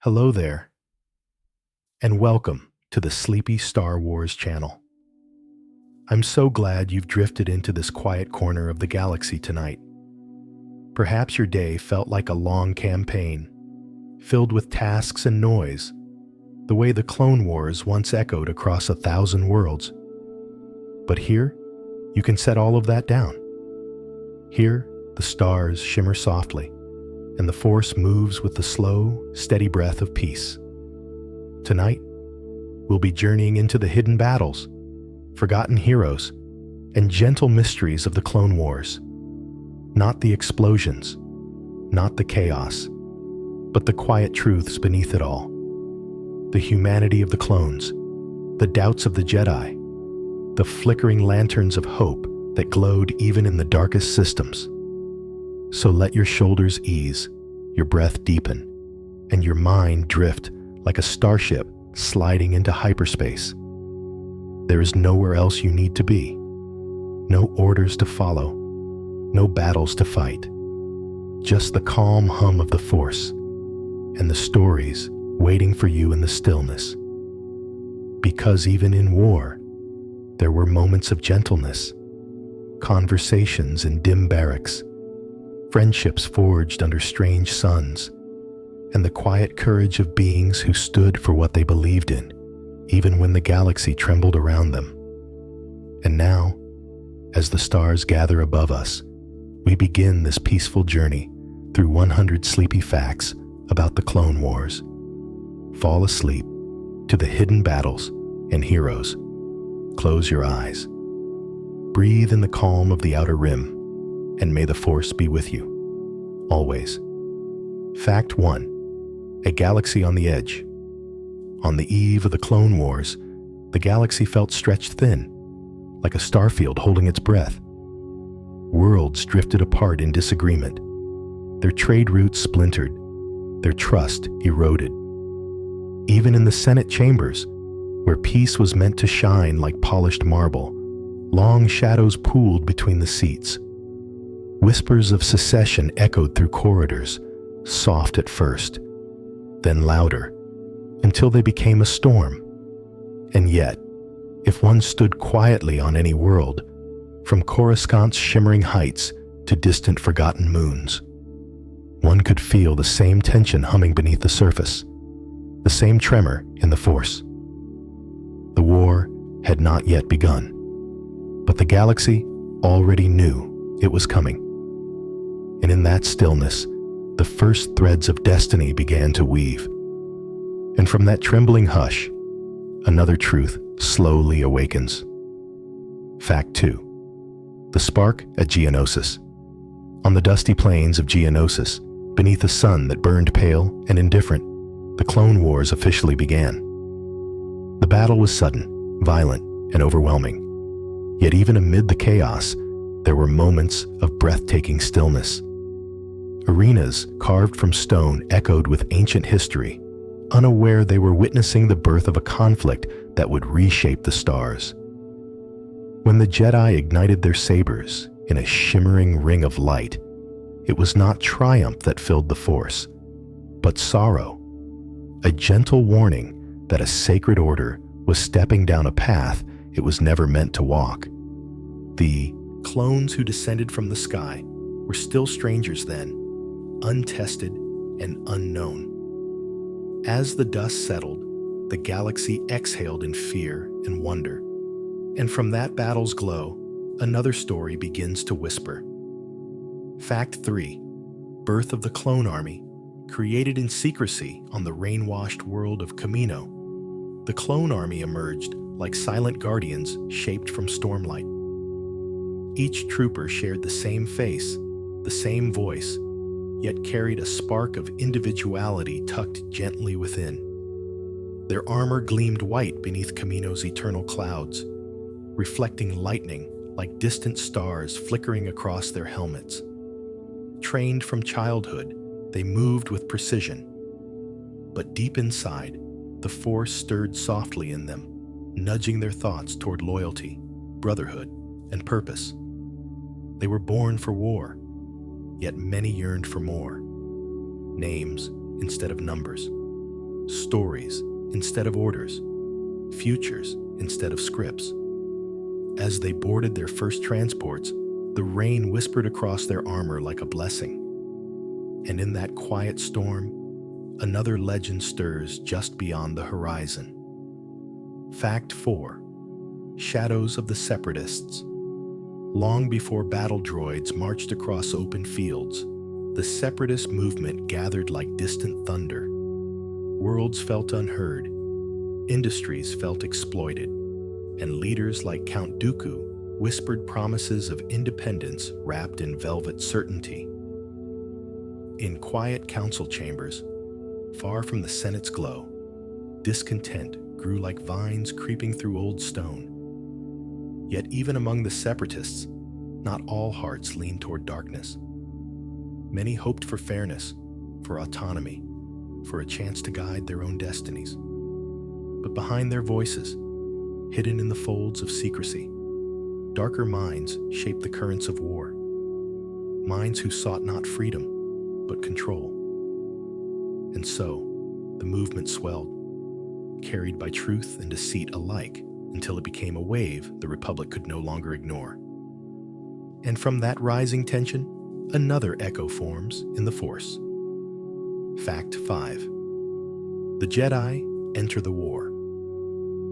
Hello there, and welcome to the Sleepy Star Wars channel. I'm so glad you've drifted into this quiet corner of the galaxy tonight. Perhaps your day felt like a long campaign, filled with tasks and noise, the way the Clone Wars once echoed across 1,000 worlds. But here, you can set all of that down. Here, the stars shimmer softly, and the Force moves with the slow, steady breath of peace. Tonight, we'll be journeying into the hidden battles, forgotten heroes, and gentle mysteries of the Clone Wars. Not the explosions, not the chaos, but the quiet truths beneath it all. The humanity of the clones, the doubts of the Jedi, the flickering lanterns of hope that glowed even in the darkest systems. So let your shoulders ease, your breath deepen, and your mind drift like a starship sliding into hyperspace. There is nowhere else you need to be. No orders to follow, no battles to fight. Just the calm hum of the Force and the stories waiting for you in the stillness. Because even in war, there were moments of gentleness, conversations in dim barracks, friendships forged under strange suns, and the quiet courage of beings who stood for what they believed in, even when the galaxy trembled around them. And now, as the stars gather above us, we begin this peaceful journey through 100 sleepy facts about the Clone Wars. Fall asleep to the hidden battles and heroes. Close your eyes. Breathe in the calm of the outer rim, and may the Force be with you, always. Fact 1. A galaxy on the edge. On the eve of the Clone Wars, the galaxy felt stretched thin, like a starfield holding its breath. Worlds drifted apart in disagreement. Their trade routes splintered, their trust eroded. Even in the Senate chambers, where peace was meant to shine like polished marble, long shadows pooled between the seats. Whispers of secession echoed through corridors, soft at first, then louder, until they became a storm. And yet, if one stood quietly on any world, from Coruscant's shimmering heights to distant forgotten moons, one could feel the same tension humming beneath the surface, the same tremor in the Force. The war had not yet begun, but the galaxy already knew it was coming. And in that stillness, the first threads of destiny began to weave. And from that trembling hush, another truth slowly awakens. Fact 2. The spark at Geonosis. On the dusty plains of Geonosis, beneath a sun that burned pale and indifferent, the Clone Wars officially began. The battle was sudden, violent, and overwhelming. Yet even amid the chaos, there were moments of breathtaking stillness. Arenas carved from stone echoed with ancient history, unaware they were witnessing the birth of a conflict that would reshape the stars. When the Jedi ignited their sabers in a shimmering ring of light, it was not triumph that filled the Force, but sorrow, a gentle warning that a sacred order was stepping down a path it was never meant to walk. The clones who descended from the sky were still strangers then, untested and unknown. As the dust settled, the galaxy exhaled in fear and wonder. And from that battle's glow, another story begins to whisper. Fact 3. Birth of the Clone Army. Created in secrecy on the rain-washed world of Kamino, the Clone Army emerged like silent guardians shaped from stormlight. Each trooper shared the same face, the same voice, yet carried a spark of individuality tucked gently within. Their armor gleamed white beneath Kamino's eternal clouds, reflecting lightning like distant stars flickering across their helmets. Trained from childhood, they moved with precision. But deep inside, the Force stirred softly in them, nudging their thoughts toward loyalty, brotherhood, and purpose. They were born for war, yet many yearned for more. Names instead of numbers, stories instead of orders, futures instead of scripts. As they boarded their first transports, the rain whispered across their armor like a blessing. And in that quiet storm, another legend stirs just beyond the horizon. Fact 4. Shadows of the Separatists. Long before battle droids marched across open fields, the Separatist movement gathered like distant thunder. Worlds felt unheard, industries felt exploited, and leaders like Count Dooku whispered promises of independence wrapped in velvet certainty. In quiet council chambers, far from the Senate's glow, discontent grew like vines creeping through old stone. Yet even among the Separatists, not all hearts leaned toward darkness. Many hoped for fairness, for autonomy, for a chance to guide their own destinies. But behind their voices, hidden in the folds of secrecy, darker minds shaped the currents of war. Minds who sought not freedom, but control. And so, the movement swelled, carried by truth and deceit alike, until it became a wave the Republic could no longer ignore. And from that rising tension, another echo forms in the Force. Fact 5. The Jedi enter the war.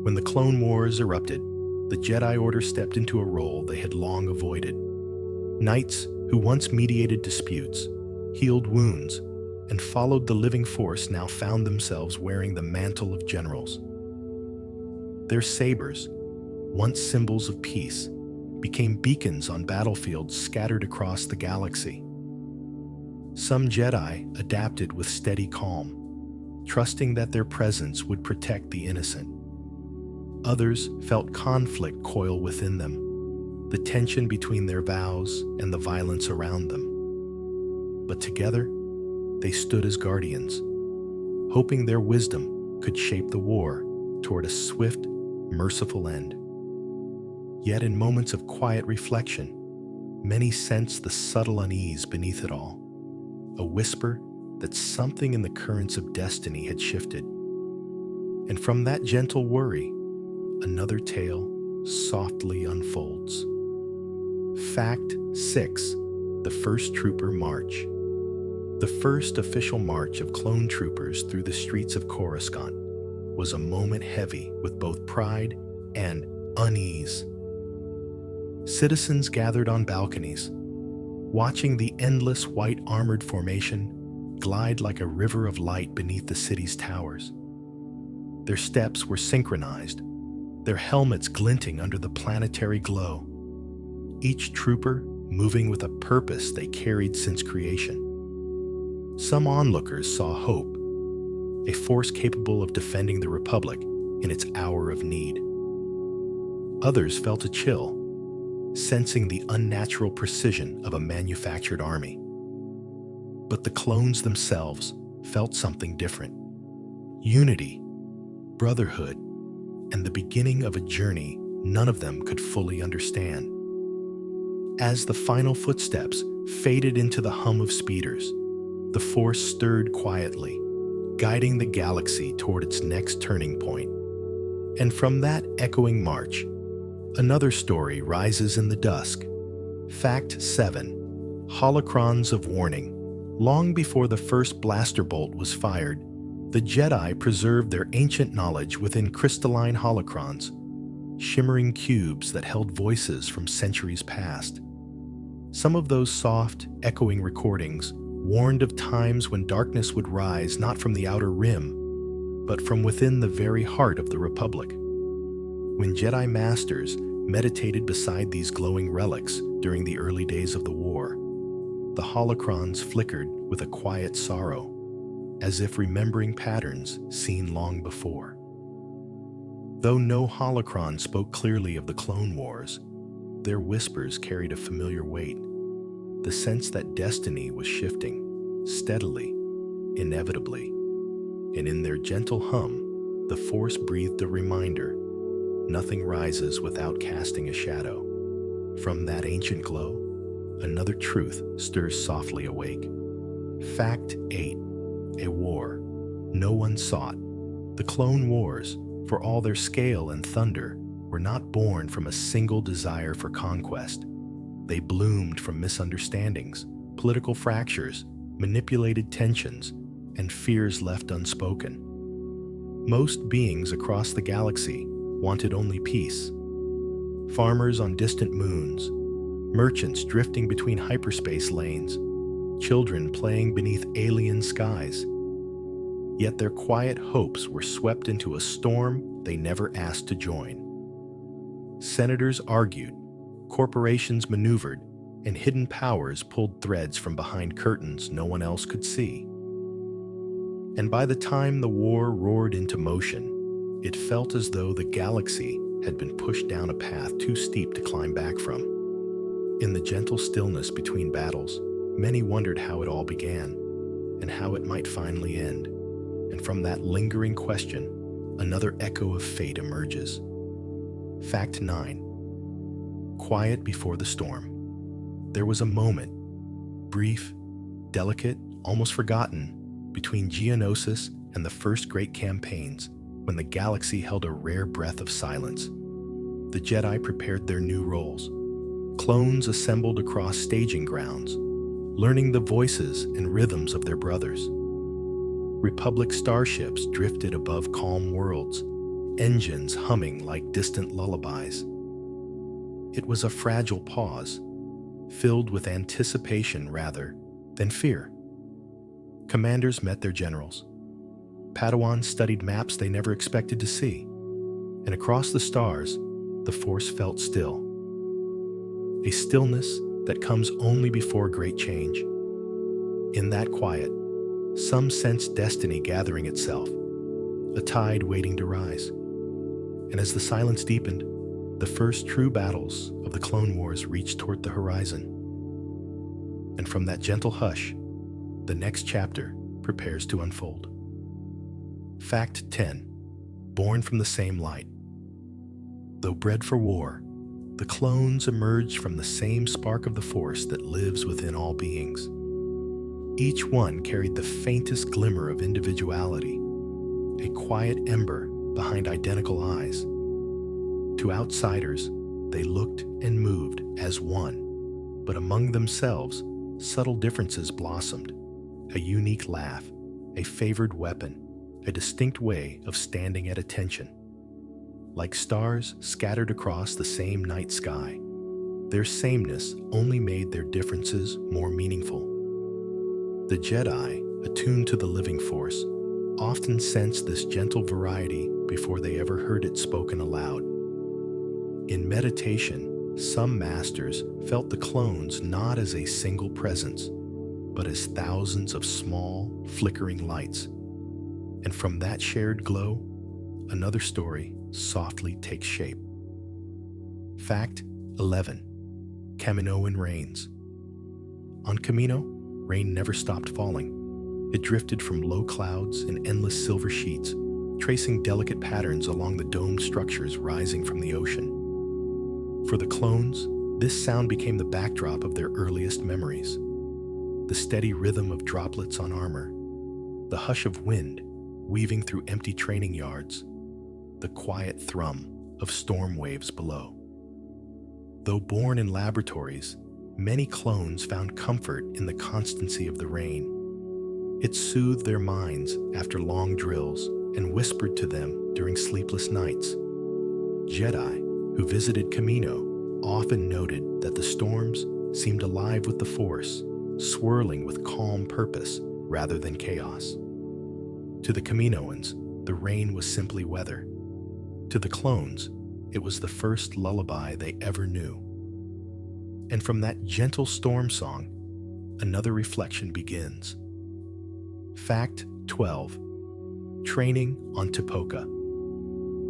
When the Clone Wars erupted, the Jedi Order stepped into a role they had long avoided. Knights who once mediated disputes, healed wounds, and followed the living Force now found themselves wearing the mantle of generals. Their sabers, once symbols of peace, became beacons on battlefields scattered across the galaxy. Some Jedi adapted with steady calm, trusting that their presence would protect the innocent. Others felt conflict coil within them, the tension between their vows and the violence around them. But together, they stood as guardians, hoping their wisdom could shape the war toward a swift, merciful end. Yet in moments of quiet reflection, many sensed the subtle unease beneath it all, a whisper that something in the currents of destiny had shifted. And from that gentle worry, another tale softly unfolds. Fact 6. The First Trooper March. The first official march of clone troopers through the streets of Coruscant was a moment heavy with both pride and unease. Citizens gathered on balconies, watching the endless white armored formation glide like a river of light beneath the city's towers. Their steps were synchronized, their helmets glinting under the planetary glow, each trooper moving with a purpose they carried since creation. Some onlookers saw hope, a force capable of defending the Republic in its hour of need. Others felt a chill, sensing the unnatural precision of a manufactured army. But the clones themselves felt something different. Unity, brotherhood, and the beginning of a journey none of them could fully understand. As the final footsteps faded into the hum of speeders, the Force stirred quietly, guiding the galaxy toward its next turning point. And from that echoing march, another story rises in the dusk. Fact 7. Holocrons of Warning. Long before the first blaster bolt was fired, the Jedi preserved their ancient knowledge within crystalline holocrons, shimmering cubes that held voices from centuries past. Some of those soft, echoing recordings warned of times when darkness would rise not from the outer rim, but from within the very heart of the Republic. When Jedi Masters meditated beside these glowing relics during the early days of the war, the holocrons flickered with a quiet sorrow, as if remembering patterns seen long before. Though no holocron spoke clearly of the Clone Wars, their whispers carried a familiar weight, the sense that destiny was shifting, steadily, inevitably. And in their gentle hum, the Force breathed a reminder: nothing rises without casting a shadow. From that ancient glow, another truth stirs softly awake. Fact 8. A war no one sought, The Clone Wars, for all their scale and thunder, were not born from a single desire for conquest. They bloomed from misunderstandings, political fractures, manipulated tensions, and fears left unspoken. Most beings across the galaxy wanted only peace. Farmers on distant moons, merchants drifting between hyperspace lanes, children playing beneath alien skies. Yet their quiet hopes were swept into a storm they never asked to join. Senators argued, corporations maneuvered, and hidden powers pulled threads from behind curtains no one else could see. And by the time the war roared into motion, it felt as though the galaxy had been pushed down a path too steep to climb back from. In the gentle stillness between battles, many wondered how it all began, and how it might finally end. And from that lingering question, another echo of fate emerges. Fact 9. Quiet before the storm. There was a moment, brief, delicate, almost forgotten, between Geonosis and the first great campaigns, when the galaxy held a rare breath of silence. The Jedi prepared their new roles. Clones assembled across staging grounds, learning the voices and rhythms of their brothers. Republic starships drifted above calm worlds, engines humming like distant lullabies. It was a fragile pause, filled with anticipation rather than fear. Commanders met their generals. Padawans studied maps they never expected to see. And across the stars, the Force felt still. A stillness that comes only before great change. In that quiet, some sensed destiny gathering itself, a tide waiting to rise. And as the silence deepened, the first true battles of the Clone Wars reached toward the horizon. And from that gentle hush, the next chapter prepares to unfold. Fact 10. Born from the same light. Though bred for war, the clones emerged from the same spark of the Force that lives within all beings. Each one carried the faintest glimmer of individuality, a quiet ember behind identical eyes. To outsiders, they looked and moved as one, but among themselves, subtle differences blossomed. A unique laugh, a favored weapon, a distinct way of standing at attention. Like stars scattered across the same night sky, their sameness only made their differences more meaningful. The Jedi, attuned to the living Force, often sensed this gentle variety before they ever heard it spoken aloud. In meditation, some masters felt the clones not as a single presence, but as thousands of small, flickering lights. And from that shared glow, another story softly takes shape. Fact 11. Kaminoan rains. On Kamino, rain never stopped falling. It drifted from low clouds in endless silver sheets, tracing delicate patterns along the domed structures rising from the ocean. For the clones, this sound became the backdrop of their earliest memories. The steady rhythm of droplets on armor, the hush of wind weaving through empty training yards, the quiet thrum of storm waves below. Though born in laboratories, many clones found comfort in the constancy of the rain. It soothed their minds after long drills and whispered to them during sleepless nights. Jedi, who visited Kamino, often noted that the storms seemed alive with the Force, swirling with calm purpose rather than chaos. To the Kaminoans, the rain was simply weather. To the clones, it was the first lullaby they ever knew. And from that gentle storm song, another reflection begins. Fact 12. Training on Tipoca.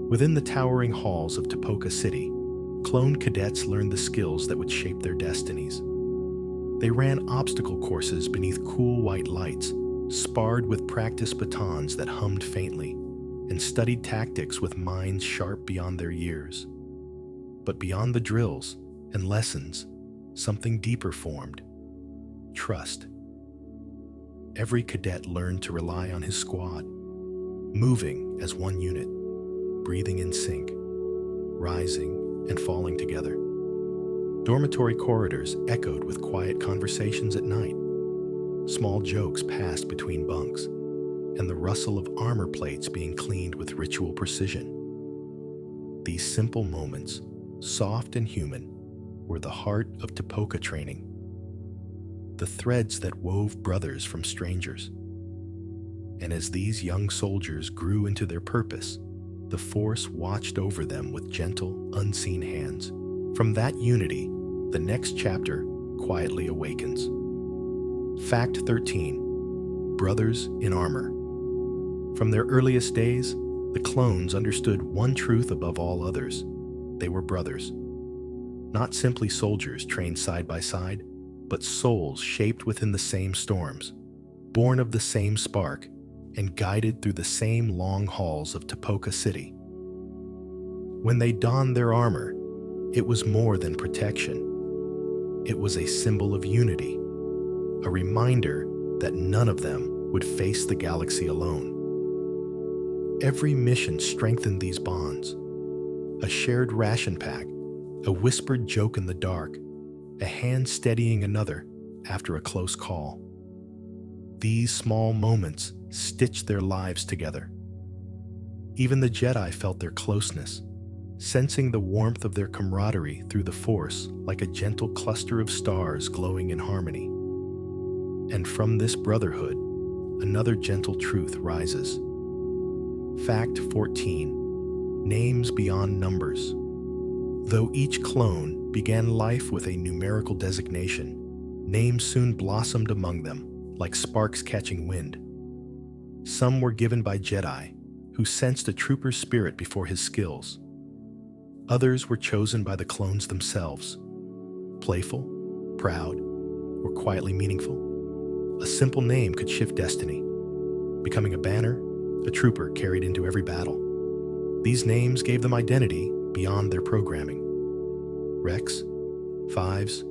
Within the towering halls of Tipoca City, clone cadets learned the skills that would shape their destinies. They ran obstacle courses beneath cool white lights, sparred with practice batons that hummed faintly, and studied tactics with minds sharp beyond their years. But beyond the drills and lessons, something deeper formed: trust. Every cadet learned to rely on his squad, moving as one unit, breathing in sync, rising and falling together. Dormitory corridors echoed with quiet conversations at night. Small jokes passed between bunks, and the rustle of armor plates being cleaned with ritual precision. These simple moments, soft and human, were the heart of Tepoka training, the threads that wove brothers from strangers. And as these young soldiers grew into their purpose, the Force watched over them with gentle, unseen hands. From that unity, the next chapter quietly awakens. Fact 13. Brothers in Armor. From their earliest days, the clones understood one truth above all others. They were brothers. Not simply soldiers trained side by side, but souls shaped within the same storms, born of the same spark, and guided through the same long halls of Tepoka City. When they donned their armor, it was more than protection. It was a symbol of unity, a reminder that none of them would face the galaxy alone. Every mission strengthened these bonds. A shared ration pack, a whispered joke in the dark, a hand steadying another after a close call. These small moments stitched their lives together. Even the Jedi felt their closeness, sensing the warmth of their camaraderie through the Force like a gentle cluster of stars glowing in harmony. And from this brotherhood, another gentle truth rises. Fact 14. Names beyond numbers. Though each clone began life with a numerical designation, names soon blossomed among them, like sparks catching wind. Some were given by Jedi, who sensed a trooper's spirit before his skills. Others were chosen by the clones themselves. Playful, proud, or quietly meaningful. A simple name could shift destiny, becoming a banner a trooper carried into every battle. These names gave them identity beyond their programming. Rex, Fives,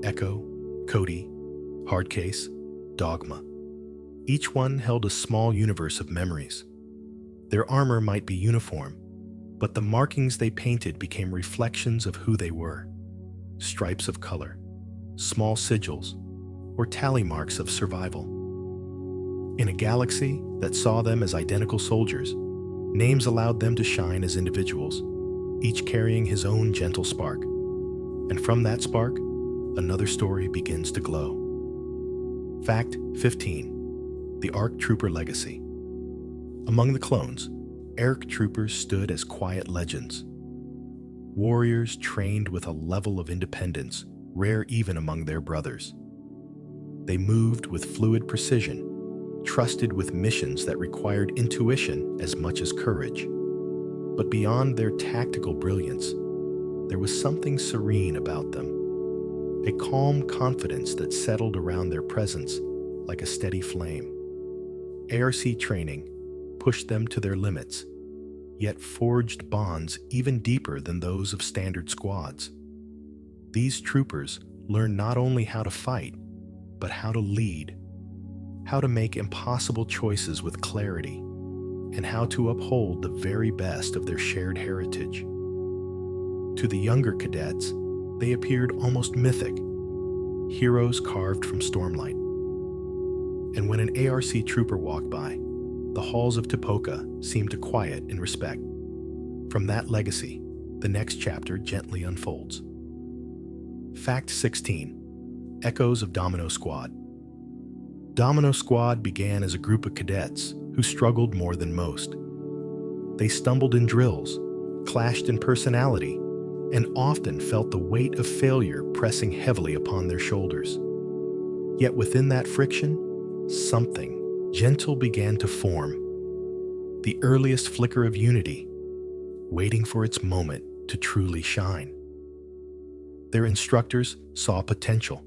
Echo, Cody, Hardcase, Dogma. Each one held a small universe of memories. Their armor might be uniform, but the markings they painted became reflections of who they were. Stripes of color, small sigils, or tally marks of survival. In a galaxy that saw them as identical soldiers, names allowed them to shine as individuals, each carrying his own gentle spark. And from that spark, another story begins to glow. Fact 15. The ARC Trooper Legacy. Among the clones, ARC Troopers stood as quiet legends. Warriors trained with a level of independence rare even among their brothers. They moved with fluid precision, trusted with missions that required intuition as much as courage. But beyond their tactical brilliance, there was something serene about them, a calm confidence that settled around their presence like a steady flame. ARC training pushed them to their limits, yet forged bonds even deeper than those of standard squads. These troopers learned not only how to fight, but how to lead, how to make impossible choices with clarity, and how to uphold the very best of their shared heritage. To the younger cadets, they appeared almost mythic, heroes carved from stormlight. And when an ARC trooper walked by, the halls of Tepoka seemed to quiet in respect. From that legacy, the next chapter gently unfolds. Fact 16. Echoes of Domino Squad. Domino Squad began as a group of cadets who struggled more than most. They stumbled in drills, clashed in personality, and often felt the weight of failure pressing heavily upon their shoulders. Yet within that friction, something gentle began to form. The earliest flicker of unity, waiting for its moment to truly shine. Their instructors saw potential,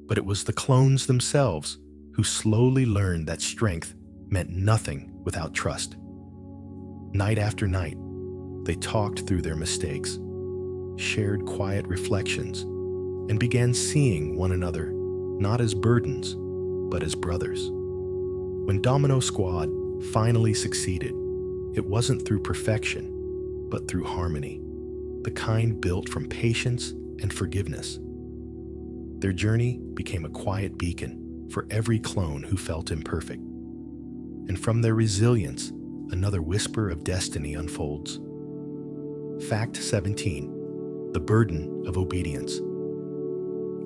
but it was the clones themselves who slowly learned that strength meant nothing without trust. Night after night, they talked through their mistakes, shared quiet reflections, and began seeing one another not as burdens, but as brothers. When Domino Squad finally succeeded. It wasn't through perfection, but through harmony, the kind built from patience and forgiveness. Their journey became a quiet beacon for every clone who felt imperfect. And from their resilience, another whisper of destiny unfolds. Fact 17. The burden of obedience.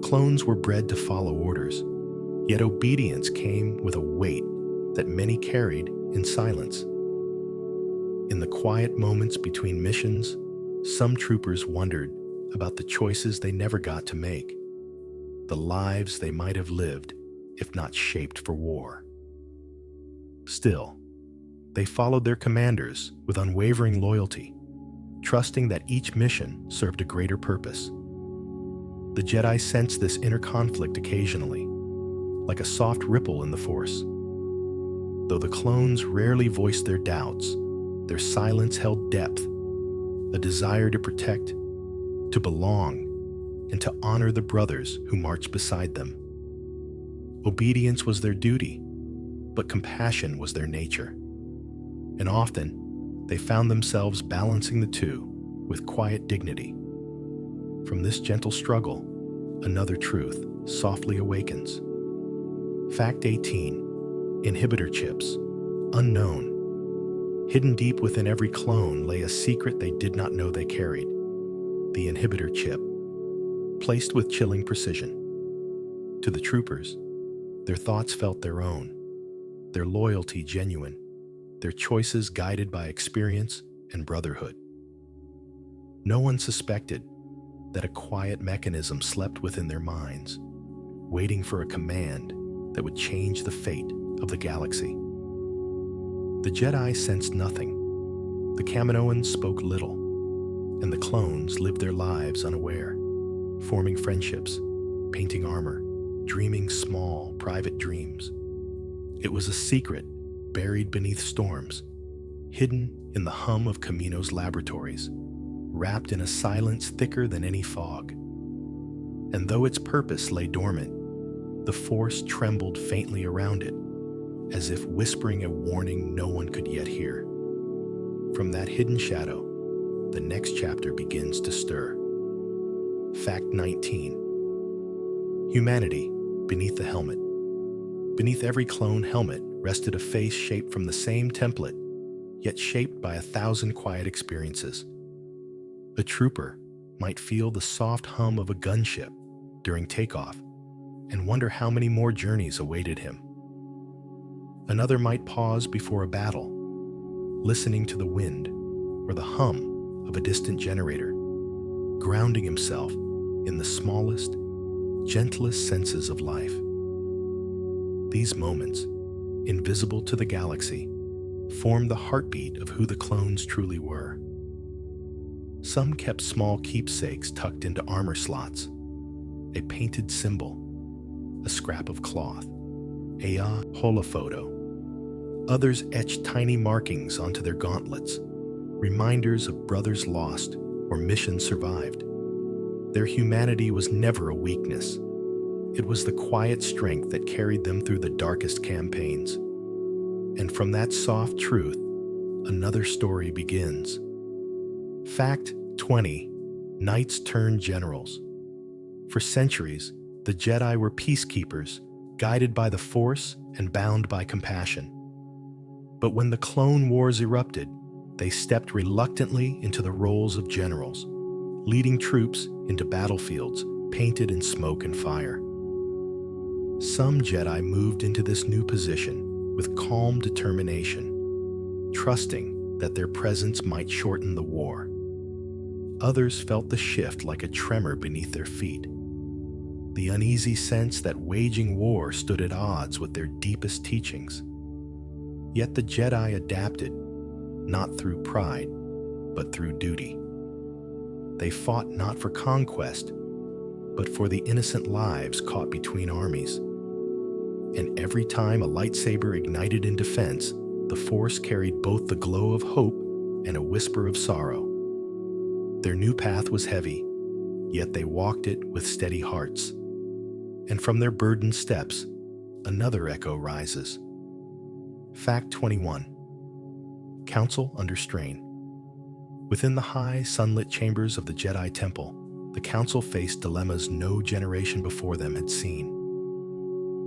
Clones were bred to follow orders, yet obedience came with a weight that many carried in silence. In the quiet moments between missions, some troopers wondered about the choices they never got to make, the lives they might have lived if not shaped for war. Still, they followed their commanders with unwavering loyalty, trusting that each mission served a greater purpose. The Jedi sensed this inner conflict occasionally, like a soft ripple in the Force. Though the clones rarely voiced their doubts, their silence held depth, a desire to protect, to belong, and to honor the brothers who marched beside them. Obedience was their duty, but compassion was their nature. And often, they found themselves balancing the two with quiet dignity. From this gentle struggle, another truth softly awakens. Fact 18. Inhibitor chips. Unknown. Hidden deep within every clone lay a secret they did not know they carried. The inhibitor chip, placed with chilling precision. To the troopers, their thoughts felt their own, their loyalty genuine, their choices guided by experience and brotherhood. No one suspected that a quiet mechanism slept within their minds, waiting for a command that would change the fate of the galaxy. The Jedi sensed nothing. The Kaminoans spoke little, and the clones lived their lives unaware, forming friendships, painting armor, dreaming small, private dreams. It was a secret buried beneath storms, hidden in the hum of Kamino's laboratories, wrapped in a silence thicker than any fog. And though its purpose lay dormant, the Force trembled faintly around it, as if whispering a warning no one could yet hear. From that hidden shadow, the next chapter begins to stir. Fact 19. Humanity beneath the helmet. Beneath every clone helmet rested a face shaped from the same template, yet shaped by 1,000 quiet experiences. A trooper might feel the soft hum of a gunship during takeoff and wonder how many more journeys awaited him. Another might pause before a battle, listening to the wind or the hum of a distant generator, grounding himself in the smallest, gentlest senses of life. These moments, invisible to the galaxy, formed the heartbeat of who the clones truly were. Some kept small keepsakes tucked into armor slots, a painted symbol, a scrap of cloth, a holophoto. Others etched tiny markings onto their gauntlets, reminders of brothers lost or missions survived. Their humanity was never a weakness. It was the quiet strength that carried them through the darkest campaigns. And from that soft truth, another story begins. Fact 20. Knights turned generals. For centuries, the Jedi were peacekeepers, guided by the Force and bound by compassion. But when the Clone Wars erupted, they stepped reluctantly into the roles of generals, leading troops into battlefields painted in smoke and fire. Some Jedi moved into this new position with calm determination, trusting that their presence might shorten the war. Others felt the shift like a tremor beneath their feet, the uneasy sense that waging war stood at odds with their deepest teachings. Yet the Jedi adapted, not through pride, but through duty. They fought not for conquest, but for the innocent lives caught between armies. And every time a lightsaber ignited in defense, the Force carried both the glow of hope and a whisper of sorrow. Their new path was heavy, yet they walked it with steady hearts. And from their burdened steps, another echo rises. Fact 21. Council under strain. Within the high, sunlit chambers of the Jedi Temple, the Council faced dilemmas no generation before them had seen.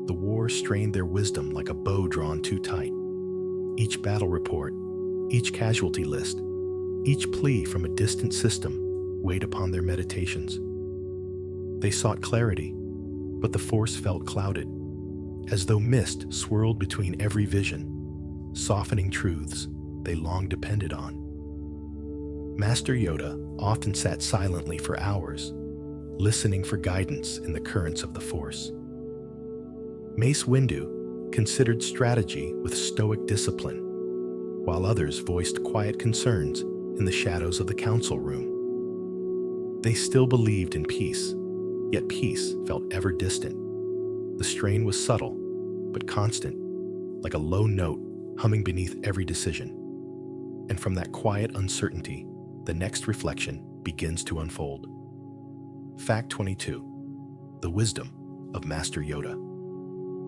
The war strained their wisdom like a bow drawn too tight. Each battle report, each casualty list, each plea from a distant system weighed upon their meditations. They sought clarity, but the Force felt clouded, as though mist swirled between every vision, softening truths they long depended on. Master Yoda often sat silently for hours, listening for guidance in the currents of the Force. Mace Windu considered strategy with stoic discipline, while others voiced quiet concerns in the shadows of the council room. They still believed in peace, yet peace felt ever distant. The strain was subtle, but constant, like a low note humming beneath every decision. And from that quiet uncertainty, the next reflection begins to unfold. Fact 22. The wisdom of Master Yoda.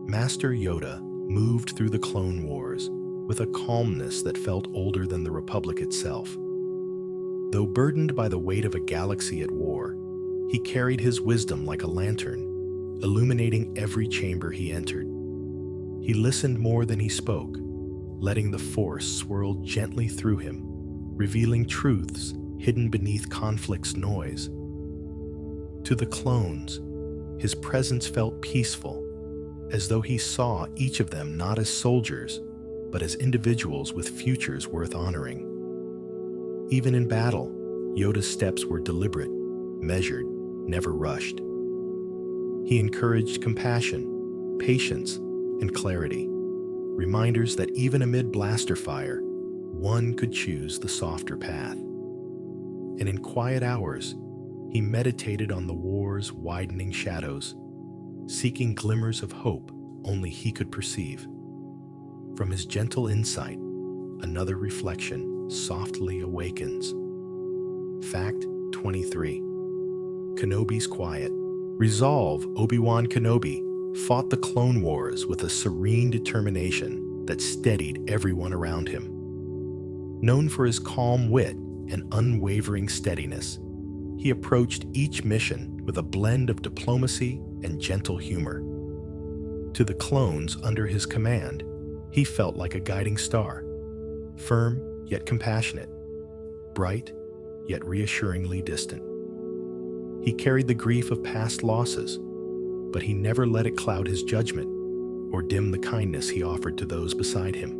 Master Yoda moved through the Clone Wars with a calmness that felt older than the Republic itself. Though burdened by the weight of a galaxy at war, he carried his wisdom like a lantern, illuminating every chamber he entered. He listened more than he spoke, letting the Force swirl gently through him, revealing truths hidden beneath conflict's noise. To the clones, his presence felt peaceful, as though he saw each of them not as soldiers, but as individuals with futures worth honoring. Even in battle, Yoda's steps were deliberate, measured, never rushed. He encouraged compassion, patience, and clarity, reminders that even amid blaster fire, one could choose the softer path. And in quiet hours, he meditated on the war's widening shadows, seeking glimmers of hope only he could perceive. From his gentle insight, another reflection softly awakens. Fact 23. Kenobi's quiet. Resolve, Obi-Wan Kenobi fought the Clone Wars with a serene determination that steadied everyone around him. Known for his calm wit and unwavering steadiness, he approached each mission with a blend of diplomacy and gentle humor. To the clones under his command, he felt like a guiding star, firm yet compassionate, bright yet reassuringly distant. He carried the grief of past losses, but he never let it cloud his judgment or dim the kindness he offered to those beside him.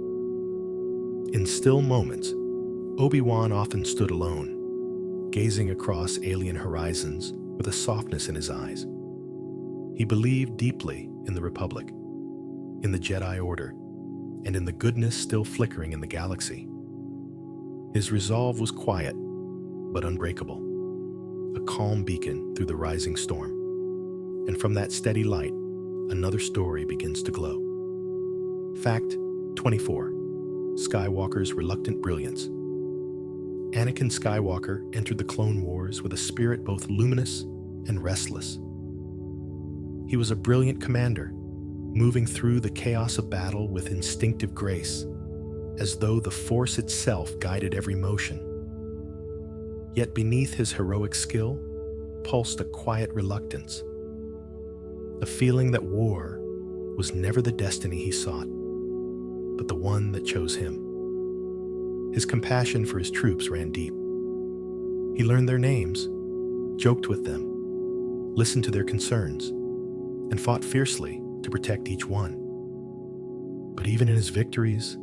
In still moments, Obi-Wan often stood alone, gazing across alien horizons with a softness in his eyes. He believed deeply in the Republic, in the Jedi Order, and in the goodness still flickering in the galaxy. His resolve was quiet, but unbreakable, a calm beacon through the rising storm. And from that steady light, another story begins to glow. Fact 24. Skywalker's reluctant brilliance. Anakin Skywalker entered the Clone Wars with a spirit both luminous and restless. He was a brilliant commander, moving through the chaos of battle with instinctive grace, as though the Force itself guided every motion. Yet beneath his heroic skill pulsed a quiet reluctance, a feeling that war was never the destiny he sought, but the one that chose him. His compassion for his troops ran deep. He learned their names, joked with them, listened to their concerns, and fought fiercely to protect each one. But even in his victories,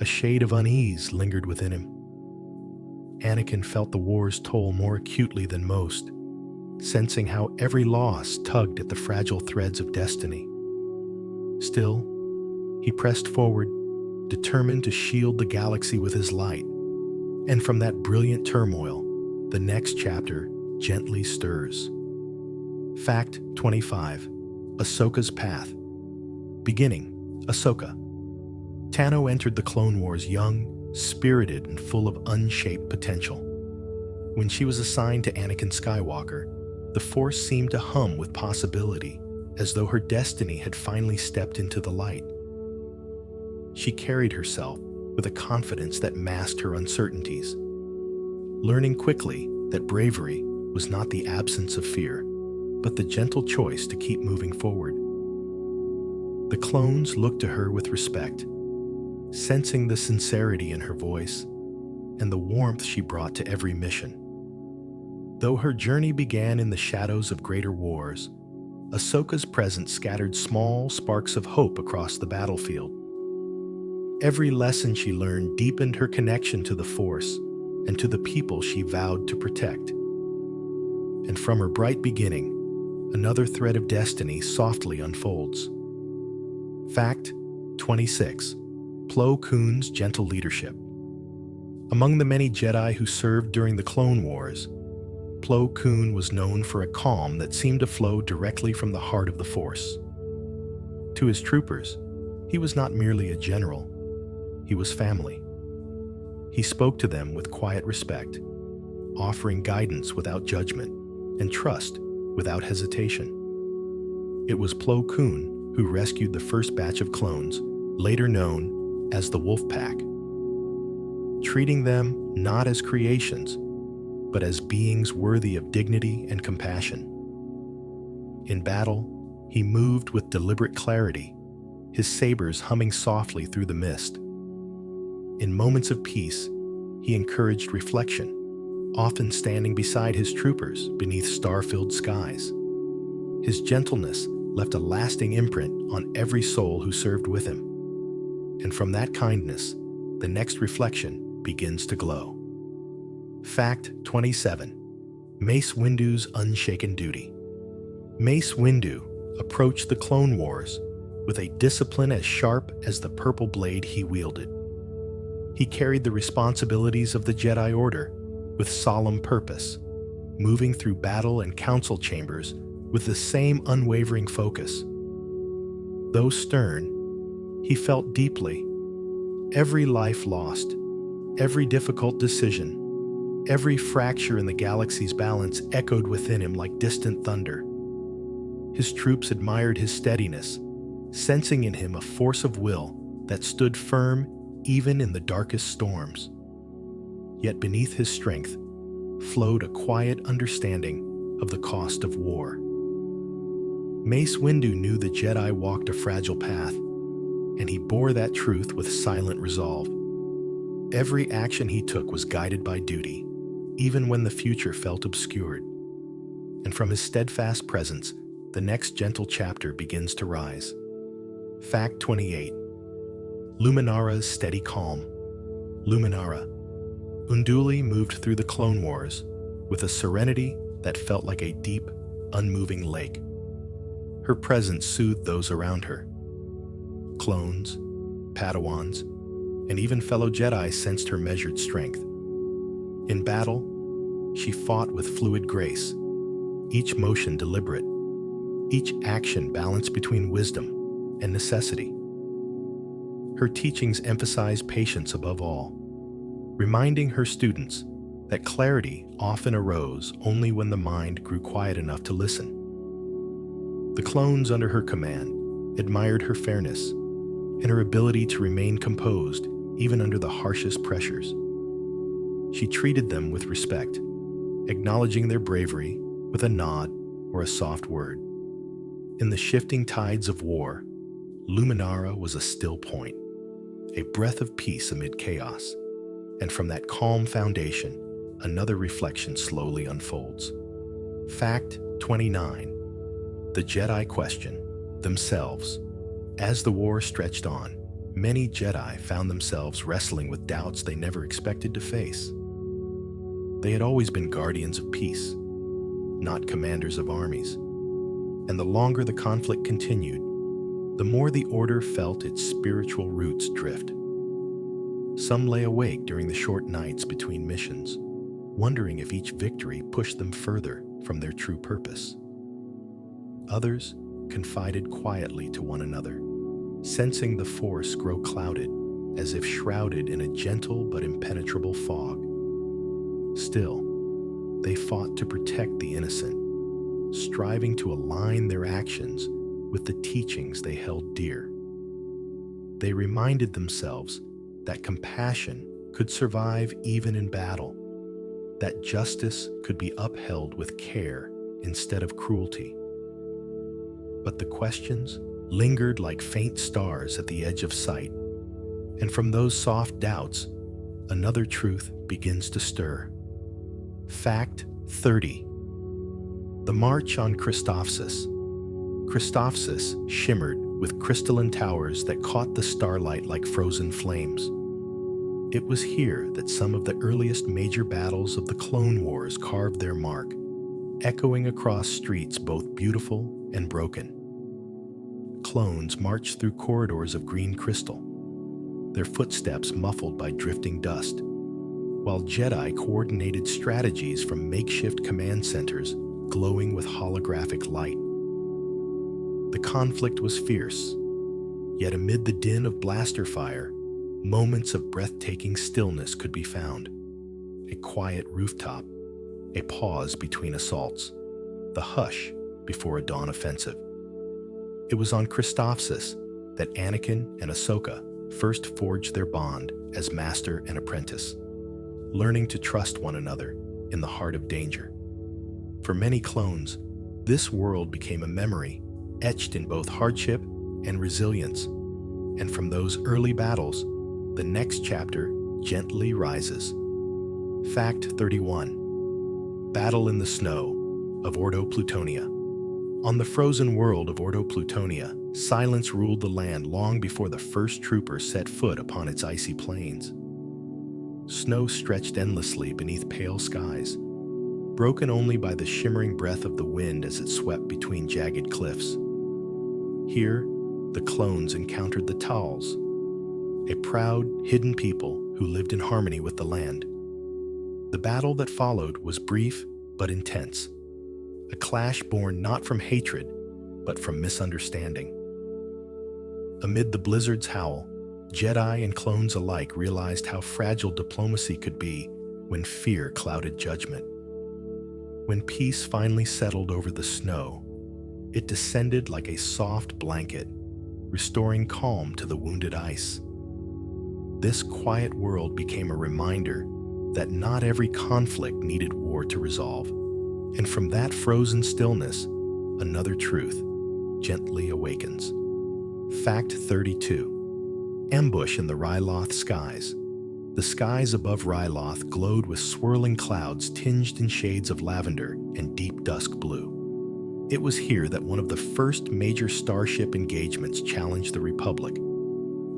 a shade of unease lingered within him. Anakin felt the war's toll more acutely than most, sensing how every loss tugged at the fragile threads of destiny. Still, he pressed forward, determined to shield the galaxy with his light. And from that brilliant turmoil, the next chapter gently stirs. Fact 25. Ahsoka's path. Beginning, Ahsoka. Tano entered the Clone Wars young, spirited, and full of unshaped potential. When she was assigned to Anakin Skywalker, the Force seemed to hum with possibility, as though her destiny had finally stepped into the light. she carried herself with a confidence that masked her uncertainties, learning quickly that bravery was not the absence of fear, but the gentle choice to keep moving forward. The clones looked to her with respect, sensing the sincerity in her voice and the warmth she brought to every mission. Though her journey began in the shadows of greater wars, Ahsoka's presence scattered small sparks of hope across the battlefield. Every lesson she learned deepened her connection to the Force and to the people she vowed to protect. And from her bright beginning, another thread of destiny softly unfolds. Fact 26. Plo Koon's gentle leadership. Among the many Jedi who served during the Clone Wars, Plo Koon was known for a calm that seemed to flow directly from the heart of the Force. To his troopers, he was not merely a general, he was family. He spoke to them with quiet respect, offering guidance without judgment and trust without hesitation. It was Plo Koon who rescued the first batch of clones, later known as the Wolf Pack, treating them not as creations, but as beings worthy of dignity and compassion. In battle, he moved with deliberate clarity, his sabers humming softly through the mist. In moments of peace, he encouraged reflection, often standing beside his troopers beneath star-filled skies. His gentleness left a lasting imprint on every soul who served with him. And from that kindness, the next reflection begins to glow. Fact 27. Mace Windu's unshaken duty. Mace Windu approached the Clone Wars with a discipline as sharp as the purple blade he wielded. He carried the responsibilities of the Jedi Order with solemn purpose, moving through battle and council chambers with the same unwavering focus. Though stern, he felt deeply. Every life lost, every difficult decision, every fracture in the galaxy's balance echoed within him like distant thunder. His troops admired his steadiness, sensing in him a force of will that stood firm even in the darkest storms. Yet beneath his strength flowed a quiet understanding of the cost of war. Mace Windu knew the Jedi walked a fragile path, and he bore that truth with silent resolve. Every action he took was guided by duty, even when the future felt obscured. And from his steadfast presence, the next gentle chapter begins to rise. Fact 28. Luminara's steady calm. Luminara. Unduli moved through the Clone Wars with a serenity that felt like a deep, unmoving lake. Her presence soothed those around her. Clones, Padawans, and even fellow Jedi sensed her measured strength. In battle, she fought with fluid grace, each motion deliberate, each action balanced between wisdom and necessity. Her teachings emphasized patience above all, reminding her students that clarity often arose only when the mind grew quiet enough to listen. The clones under her command admired her fairness and her ability to remain composed even under the harshest pressures. She treated them with respect, acknowledging their bravery with a nod or a soft word. In the shifting tides of war, Luminara was a still point, a breath of peace amid chaos. And from that calm foundation, another reflection slowly unfolds. Fact 29. The Jedi question themselves. As the war stretched on, many Jedi found themselves wrestling with doubts they never expected to face. They had always been guardians of peace, not commanders of armies. And the longer the conflict continued, the more the Order felt its spiritual roots drift. Some lay awake during the short nights between missions, wondering if each victory pushed them further from their true purpose. Others confided quietly to one another, sensing the Force grow clouded, as if shrouded in a gentle but impenetrable fog. Still, they fought to protect the innocent, striving to align their actions with the teachings they held dear. They reminded themselves that compassion could survive even in battle, that justice could be upheld with care instead of cruelty. But the questions lingered like faint stars at the edge of sight, and from those soft doubts, another truth begins to stir. Fact 30. The March on Christophsis. Christophsis shimmered with crystalline towers that caught the starlight like frozen flames. It was here that some of the earliest major battles of the Clone Wars carved their mark, echoing across streets both beautiful and broken. Clones marched through corridors of green crystal, their footsteps muffled by drifting dust, while Jedi coordinated strategies from makeshift command centers glowing with holographic light. The conflict was fierce, yet amid the din of blaster fire, moments of breathtaking stillness could be found. A quiet rooftop, a pause between assaults, the hush before a dawn offensive. It was on Christophsis that Anakin and Ahsoka first forged their bond as master and apprentice, learning to trust one another in the heart of danger. For many clones, this world became a memory etched in both hardship and resilience, and from those early battles, the next chapter gently rises. Fact 31. Battle in the Snow of Ordo Plutonia. On the frozen world of Ordo Plutonia, silence ruled the land long before the first trooper set foot upon its icy plains. Snow stretched endlessly beneath pale skies, broken only by the shimmering breath of the wind as it swept between jagged cliffs. Here, the clones encountered the Tals, a proud, hidden people who lived in harmony with the land. The battle that followed was brief but intense, a clash born not from hatred, but from misunderstanding. Amid the blizzard's howl, Jedi and clones alike realized how fragile diplomacy could be when fear clouded judgment. When peace finally settled over the snow, it descended like a soft blanket, restoring calm to the wounded ice. This quiet world became a reminder that not every conflict needed war to resolve, and from that frozen stillness, another truth gently awakens. Fact 32. Ambush in the Ryloth skies. The skies above Ryloth glowed with swirling clouds tinged in shades of lavender and deep dusk blue. It was here that one of the first major starship engagements challenged the Republic,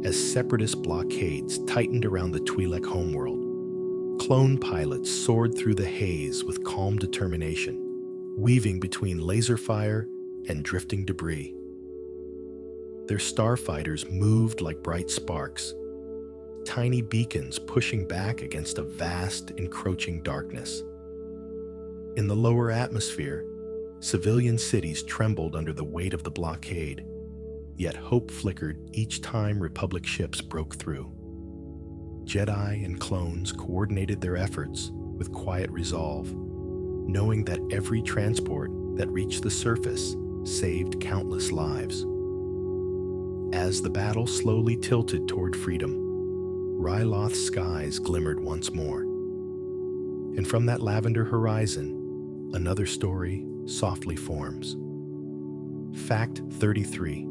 as separatist blockades tightened around the Twi'lek homeworld. Clone pilots soared through the haze with calm determination, weaving between laser fire and drifting debris. Their starfighters moved like bright sparks, tiny beacons pushing back against a vast, encroaching darkness. In the lower atmosphere, civilian cities trembled under the weight of the blockade, yet hope flickered each time Republic ships broke through. Jedi and clones coordinated their efforts with quiet resolve, knowing that every transport that reached the surface saved countless lives. As the battle slowly tilted toward freedom, Ryloth's skies glimmered once more. And from that lavender horizon, another story softly forms. Fact 33.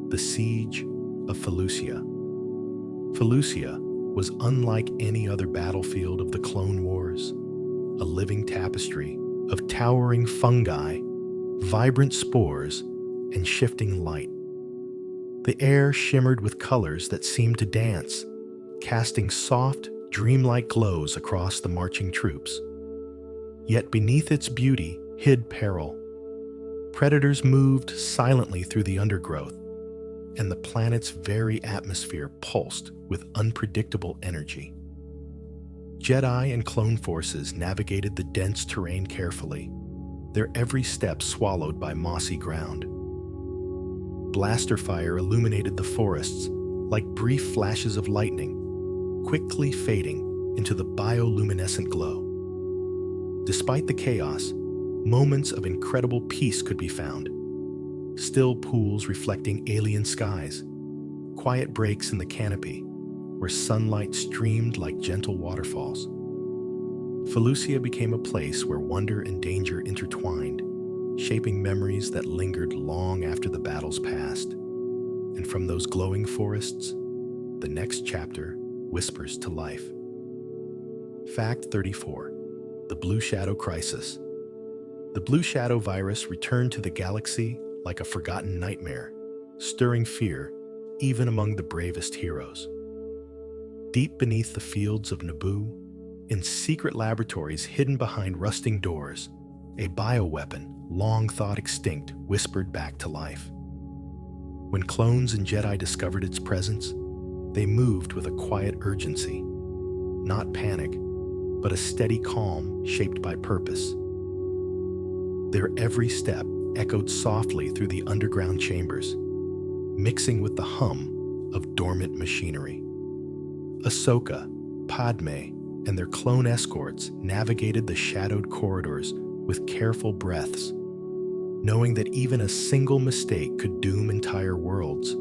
The Siege of Felucia. Felucia was unlike any other battlefield of the Clone Wars, a living tapestry of towering fungi, vibrant spores, and shifting light. The air shimmered with colors that seemed to dance, casting soft, dreamlike glows across the marching troops. Yet beneath its beauty hid peril. Predators moved silently through the undergrowth, and the planet's very atmosphere pulsed with unpredictable energy. Jedi and clone forces navigated the dense terrain carefully, their every step swallowed by mossy ground. Blaster fire illuminated the forests like brief flashes of lightning, quickly fading into the bioluminescent glow. Despite the chaos, moments of incredible peace could be found. Still pools reflecting alien skies, quiet breaks in the canopy, where sunlight streamed like gentle waterfalls. Felucia became a place where wonder and danger intertwined, shaping memories that lingered long after the battles passed. And from those glowing forests, the next chapter whispers to life. Fact 34. The Blue Shadow Crisis. The Blue Shadow virus returned to the galaxy like a forgotten nightmare, stirring fear even among the bravest heroes. Deep beneath the fields of Naboo, in secret laboratories hidden behind rusting doors, a bioweapon, long thought extinct, whispered back to life. When clones and Jedi discovered its presence, they moved with a quiet urgency, not panic, but a steady calm shaped by purpose. Their every step echoed softly through the underground chambers, mixing with the hum of dormant machinery. Ahsoka, Padme, and their clone escorts navigated the shadowed corridors with careful breaths, knowing that even a single mistake could doom entire worlds.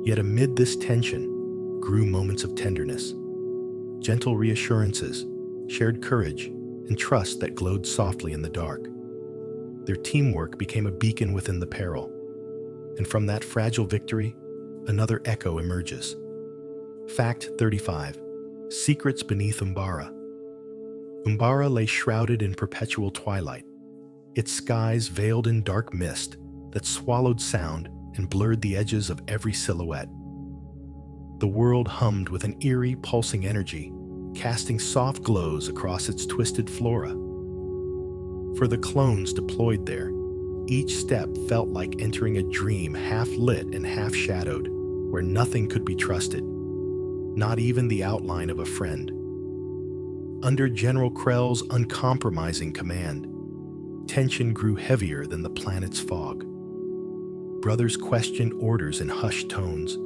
Yet amid this tension grew moments of tenderness, gentle reassurances, shared courage, and trust that glowed softly in the dark. Their teamwork became a beacon within the peril, and from that fragile victory, another echo emerges. Fact 35. Secrets beneath Umbara. Umbara lay shrouded in perpetual twilight, its skies veiled in dark mist that swallowed sound and blurred the edges of every silhouette. The world hummed with an eerie, pulsing energy, casting soft glows across its twisted flora. For the clones deployed there, each step felt like entering a dream half lit and half shadowed, where nothing could be trusted, not even the outline of a friend. Under General Krell's uncompromising command, tension grew heavier than the planet's fog. Brothers questioned orders in hushed tones,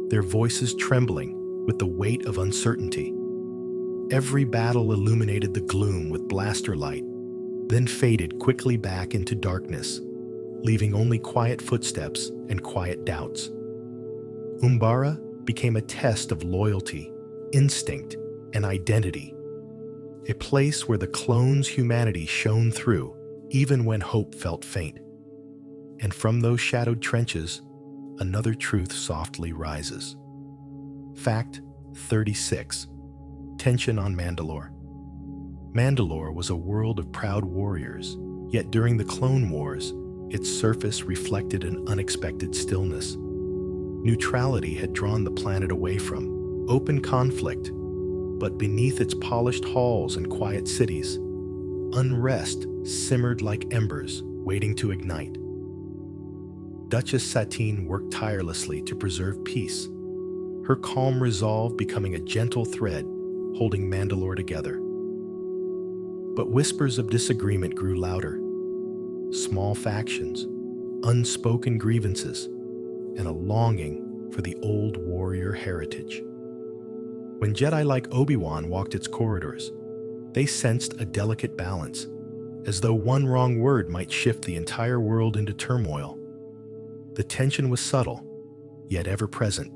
their voices trembling with the weight of uncertainty. Every battle illuminated the gloom with blaster light, then faded quickly back into darkness, leaving only quiet footsteps and quiet doubts. Umbara became a test of loyalty, instinct, and identity, a place where the clones' humanity shone through even when hope felt faint. And from those shadowed trenches, another truth softly rises. Fact 36. Tension on Mandalore. Mandalore was a world of proud warriors, yet during the Clone Wars, its surface reflected an unexpected stillness. Neutrality had drawn the planet away from open conflict, but beneath its polished halls and quiet cities, unrest simmered like embers waiting to ignite. Duchess Satine worked tirelessly to preserve peace, her calm resolve becoming a gentle thread holding Mandalore together. But whispers of disagreement grew louder. Small factions, unspoken grievances, and a longing for the old warrior heritage. When Jedi like Obi-Wan walked its corridors, they sensed a delicate balance, as though one wrong word might shift the entire world into turmoil. The tension was subtle, yet ever present,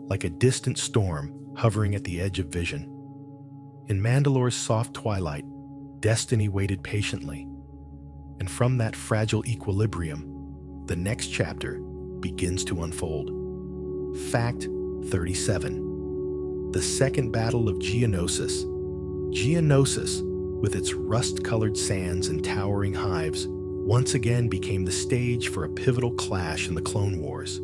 like a distant storm hovering at the edge of vision. In Mandalore's soft twilight, destiny waited patiently, and from that fragile equilibrium, the next chapter begins to unfold. Fact 37. The Second Battle of Geonosis. Geonosis, with its rust-colored sands and towering hives, once again became the stage for a pivotal clash in the Clone Wars.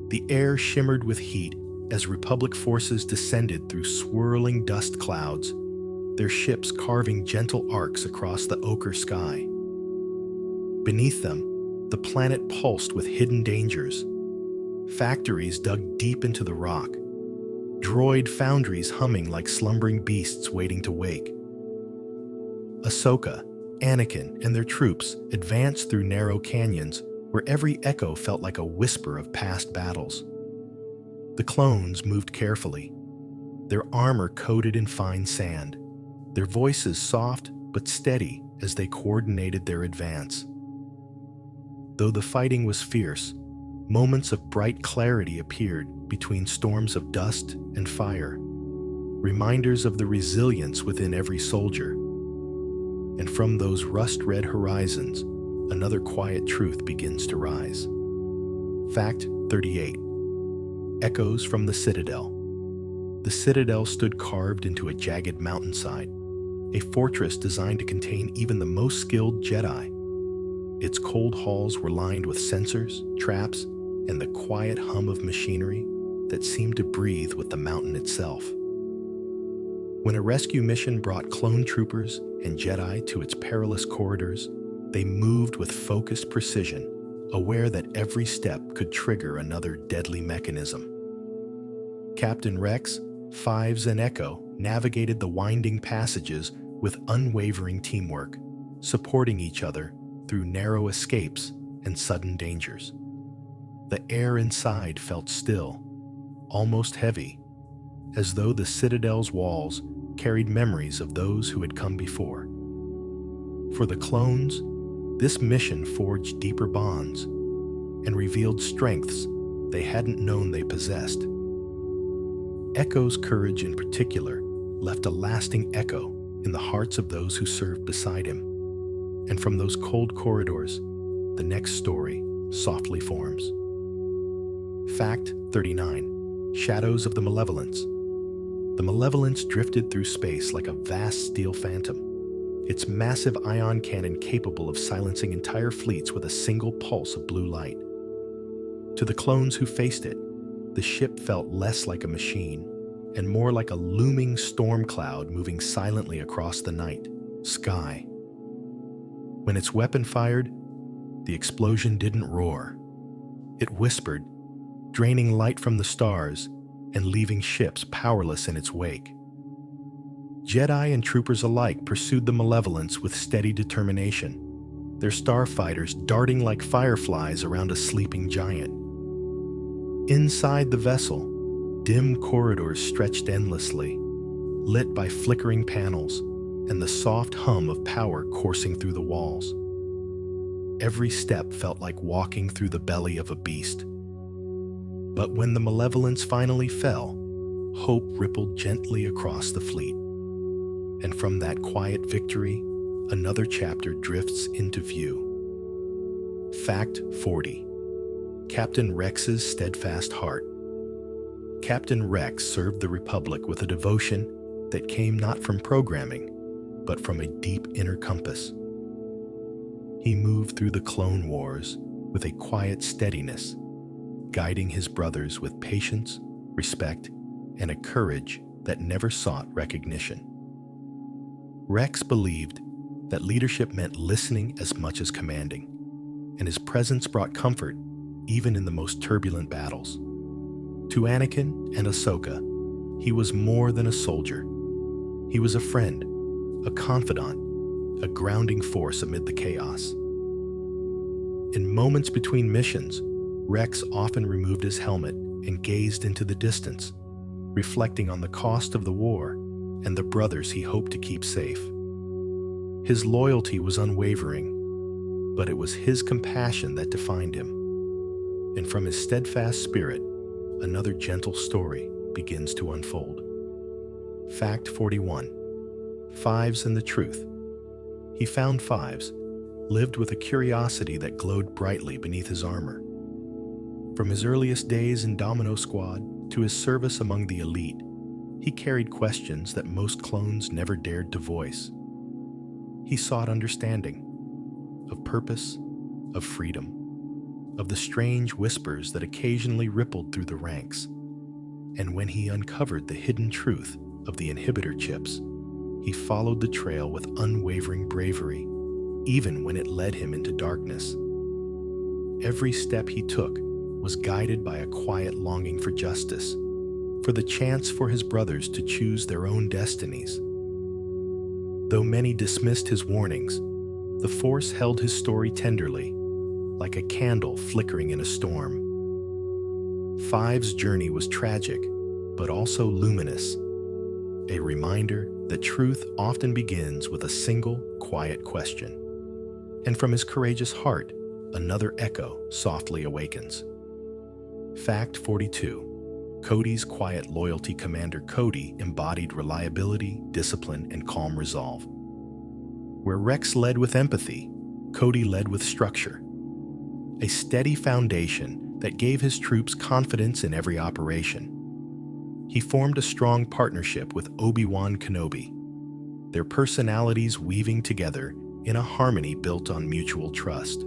The air shimmered with heat as Republic forces descended through swirling dust clouds, their ships carving gentle arcs across the ochre sky. Beneath them, the planet pulsed with hidden dangers. Factories dug deep into the rock, droid foundries humming like slumbering beasts waiting to wake. Ahsoka, Anakin, and their troops advanced through narrow canyons where every echo felt like a whisper of past battles. The clones moved carefully, their armor coated in fine sand, their voices soft but steady as they coordinated their advance. Though the fighting was fierce, Moments of bright clarity appeared between storms of dust and fire, reminders of the resilience within every soldier. And from those rust-red horizons, another quiet truth begins to rise. Fact 38. Echoes from the Citadel. The Citadel stood carved into a jagged mountainside, a fortress designed to contain even the most skilled Jedi. Its cold halls were lined with sensors, traps, and the quiet hum of machinery that seemed to breathe with the mountain itself. When a rescue mission brought clone troopers and Jedi to its perilous corridors, they moved with focused precision, aware that every step could trigger another deadly mechanism. Captain Rex, Fives, and Echo navigated the winding passages with unwavering teamwork, supporting each other through narrow escapes and sudden dangers. The air inside felt still, almost heavy, as though the Citadel's walls carried memories of those who had come before. For the clones, this mission forged deeper bonds and revealed strengths they hadn't known they possessed. Echo's courage in particular left a lasting echo in the hearts of those who served beside him. And from those cold corridors, the next story softly forms. Fact 39. Shadows of the Malevolence. The Malevolence drifted through space like a vast steel phantom, its massive ion cannon capable of silencing entire fleets with a single pulse of blue light. To the clones who faced it, the ship felt less like a machine and more like a looming storm cloud moving silently across the night sky. When its weapon fired, the explosion didn't roar. It whispered, draining light from the stars and leaving ships powerless in its wake. Jedi and troopers alike pursued the Malevolence with steady determination, their starfighters darting like fireflies around a sleeping giant. Inside the vessel, dim corridors stretched endlessly, lit by flickering panels and the soft hum of power coursing through the walls. Every step felt like walking through the belly of a beast. But when the Malevolence finally fell, hope rippled gently across the fleet. And from that quiet victory, another chapter drifts into view. Fact 40. Captain Rex's steadfast heart. Captain Rex served the Republic with a devotion that came not from programming, but from a deep inner compass. He moved through the Clone Wars with a quiet steadiness, guiding his brothers with patience, respect, and a courage that never sought recognition. Rex believed that leadership meant listening as much as commanding, and his presence brought comfort even in the most turbulent battles. To Anakin and Ahsoka, he was more than a soldier. He was a friend, a confidant, a grounding force amid the chaos. In moments between missions, Rex often removed his helmet and gazed into the distance, reflecting on the cost of the war and the brothers he hoped to keep safe. His loyalty was unwavering, but it was his compassion that defined him. And from his steadfast spirit, another gentle story begins to unfold. Fact 41. Fives and the Truth. He found Fives, lived with a curiosity that glowed brightly beneath his armor. From his earliest days in Domino Squad to his service among the elite, he carried questions that most clones never dared to voice. He sought understanding of purpose, of freedom, of the strange whispers that occasionally rippled through the ranks. And when he uncovered the hidden truth of the inhibitor chips, he followed the trail with unwavering bravery, even when it led him into darkness. Every step he took was guided by a quiet longing for justice, for the chance for his brothers to choose their own destinies. Though many dismissed his warnings, the Force held his story tenderly, like a candle flickering in a storm. Fives' journey was tragic, but also luminous, a reminder that truth often begins with a single, quiet question. And from his courageous heart, another echo softly awakens. Fact 42. Cody's quiet loyalty. Commander Cody embodied reliability, discipline, and calm resolve. Where Rex led with empathy, Cody led with structure. A steady foundation that gave his troops confidence in every operation. He formed a strong partnership with Obi-Wan Kenobi, their personalities weaving together in a harmony built on mutual trust.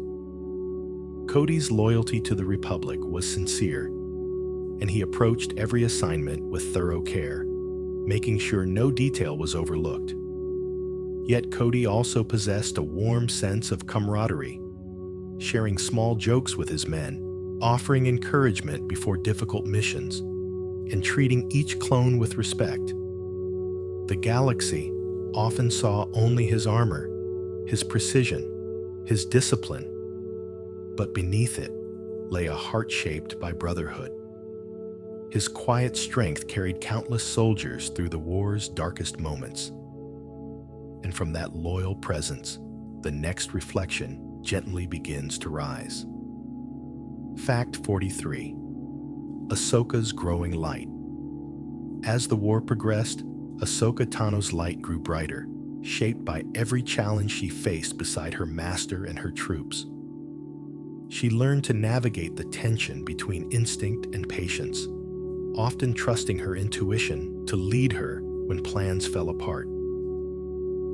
Cody's loyalty to the Republic was sincere, and he approached every assignment with thorough care, making sure no detail was overlooked. Yet Cody also possessed a warm sense of camaraderie, sharing small jokes with his men, offering encouragement before difficult missions, and treating each clone with respect. The galaxy often saw only his armor, his precision, his discipline, but beneath it lay a heart shaped by brotherhood. His quiet strength carried countless soldiers through the war's darkest moments. And from that loyal presence, the next reflection gently begins to rise. Fact 43. Ahsoka's growing light. As the war progressed, Ahsoka Tano's light grew brighter, shaped by every challenge she faced beside her master and her troops. She learned to navigate the tension between instinct and patience, often trusting her intuition to lead her when plans fell apart.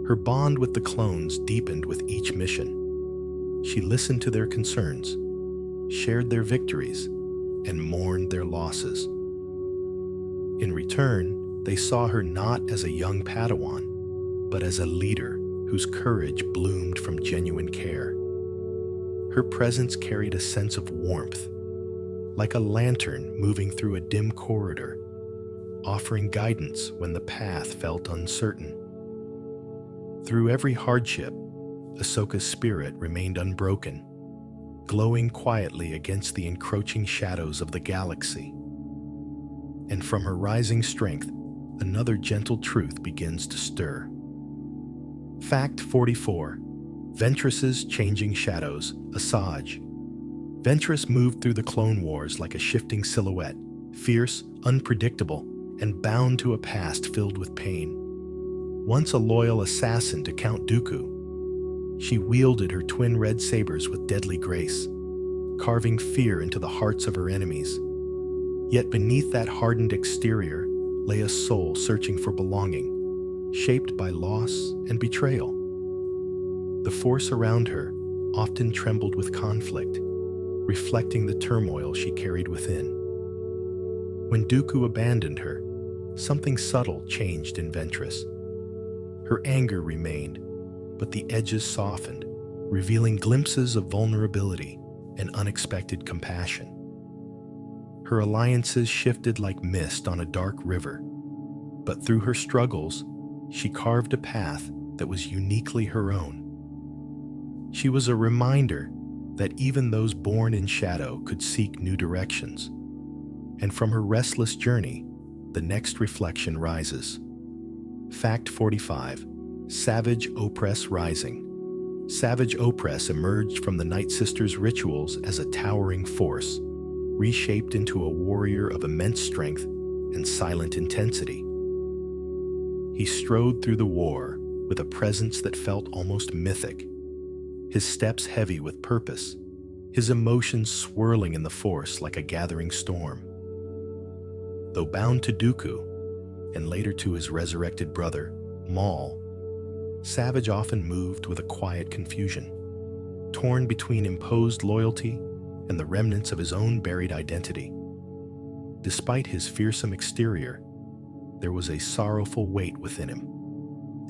Her bond with the clones deepened with each mission. She listened to their concerns, shared their victories, and mourned their losses. In return, they saw her not as a young Padawan, but as a leader whose courage bloomed from genuine care. Her presence carried a sense of warmth, like a lantern moving through a dim corridor, offering guidance when the path felt uncertain. Through every hardship, Ahsoka's spirit remained unbroken, glowing quietly against the encroaching shadows of the galaxy. And from her rising strength, another gentle truth begins to stir. Fact 44. Ventress's changing shadows. Asajj. Ventress moved through the Clone Wars like a shifting silhouette, fierce, unpredictable, and bound to a past filled with pain. Once a loyal assassin to Count Dooku, she wielded her twin red sabers with deadly grace, carving fear into the hearts of her enemies. Yet beneath that hardened exterior lay a soul searching for belonging, shaped by loss and betrayal. The force around her often trembled with conflict, reflecting the turmoil she carried within. When Dooku abandoned her, something subtle changed in Ventress. Her anger remained, but the edges softened, revealing glimpses of vulnerability and unexpected compassion. Her alliances shifted like mist on a dark river, but through her struggles, she carved a path that was uniquely her own. She was a reminder that even those born in shadow could seek new directions. And from her restless journey, the next reflection rises. Fact 45. Savage Opress Rising. Savage Opress emerged from the Night Sisters' rituals as a towering force, reshaped into a warrior of immense strength and silent intensity. He strode through the war with a presence that felt almost mythic, his steps heavy with purpose, his emotions swirling in the Force like a gathering storm. Though bound to Dooku, and later to his resurrected brother, Maul, Savage often moved with a quiet confusion, torn between imposed loyalty and the remnants of his own buried identity. Despite his fearsome exterior, there was a sorrowful weight within him,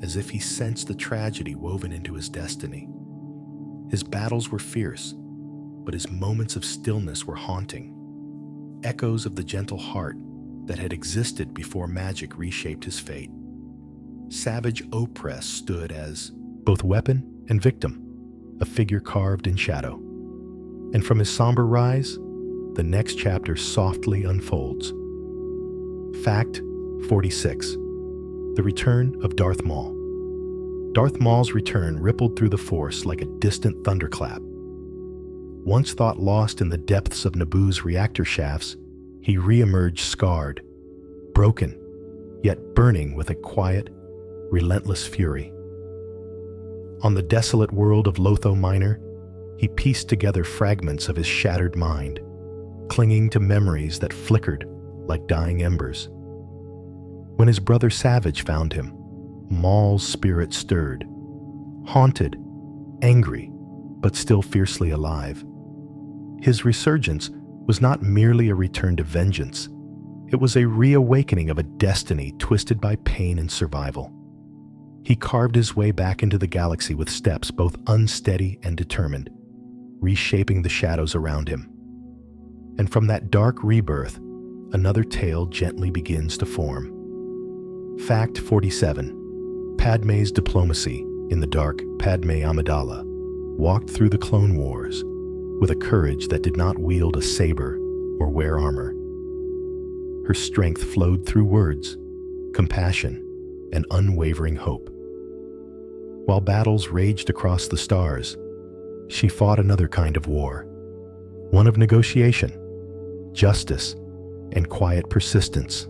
as if he sensed the tragedy woven into his destiny. His battles were fierce, but his moments of stillness were haunting, echoes of the gentle heart that had existed before magic reshaped his fate. Savage Opress stood as both weapon and victim, a figure carved in shadow. And from his somber rise, the next chapter softly unfolds. Fact 46. The return of Darth Maul. Darth Maul's return rippled through the Force like a distant thunderclap. Once thought lost in the depths of Naboo's reactor shafts, he re-emerged scarred, broken, yet burning with a quiet, relentless fury. On the desolate world of Lotho Minor, he pieced together fragments of his shattered mind, clinging to memories that flickered like dying embers. When his brother Savage found him, Maul's spirit stirred, haunted, angry, but still fiercely alive. His resurgence was not merely a return to vengeance. It was a reawakening of a destiny twisted by pain and survival. He carved his way back into the galaxy with steps both unsteady and determined, reshaping the shadows around him. And from that dark rebirth, another tale gently begins to form. Fact 47. Padmé's diplomacy in the dark. Padmé Amidala walked through the Clone Wars with a courage that did not wield a saber or wear armor. Her strength flowed through words, compassion, and unwavering hope. While battles raged across the stars, she fought another kind of war, one of negotiation, justice, and quiet persistence.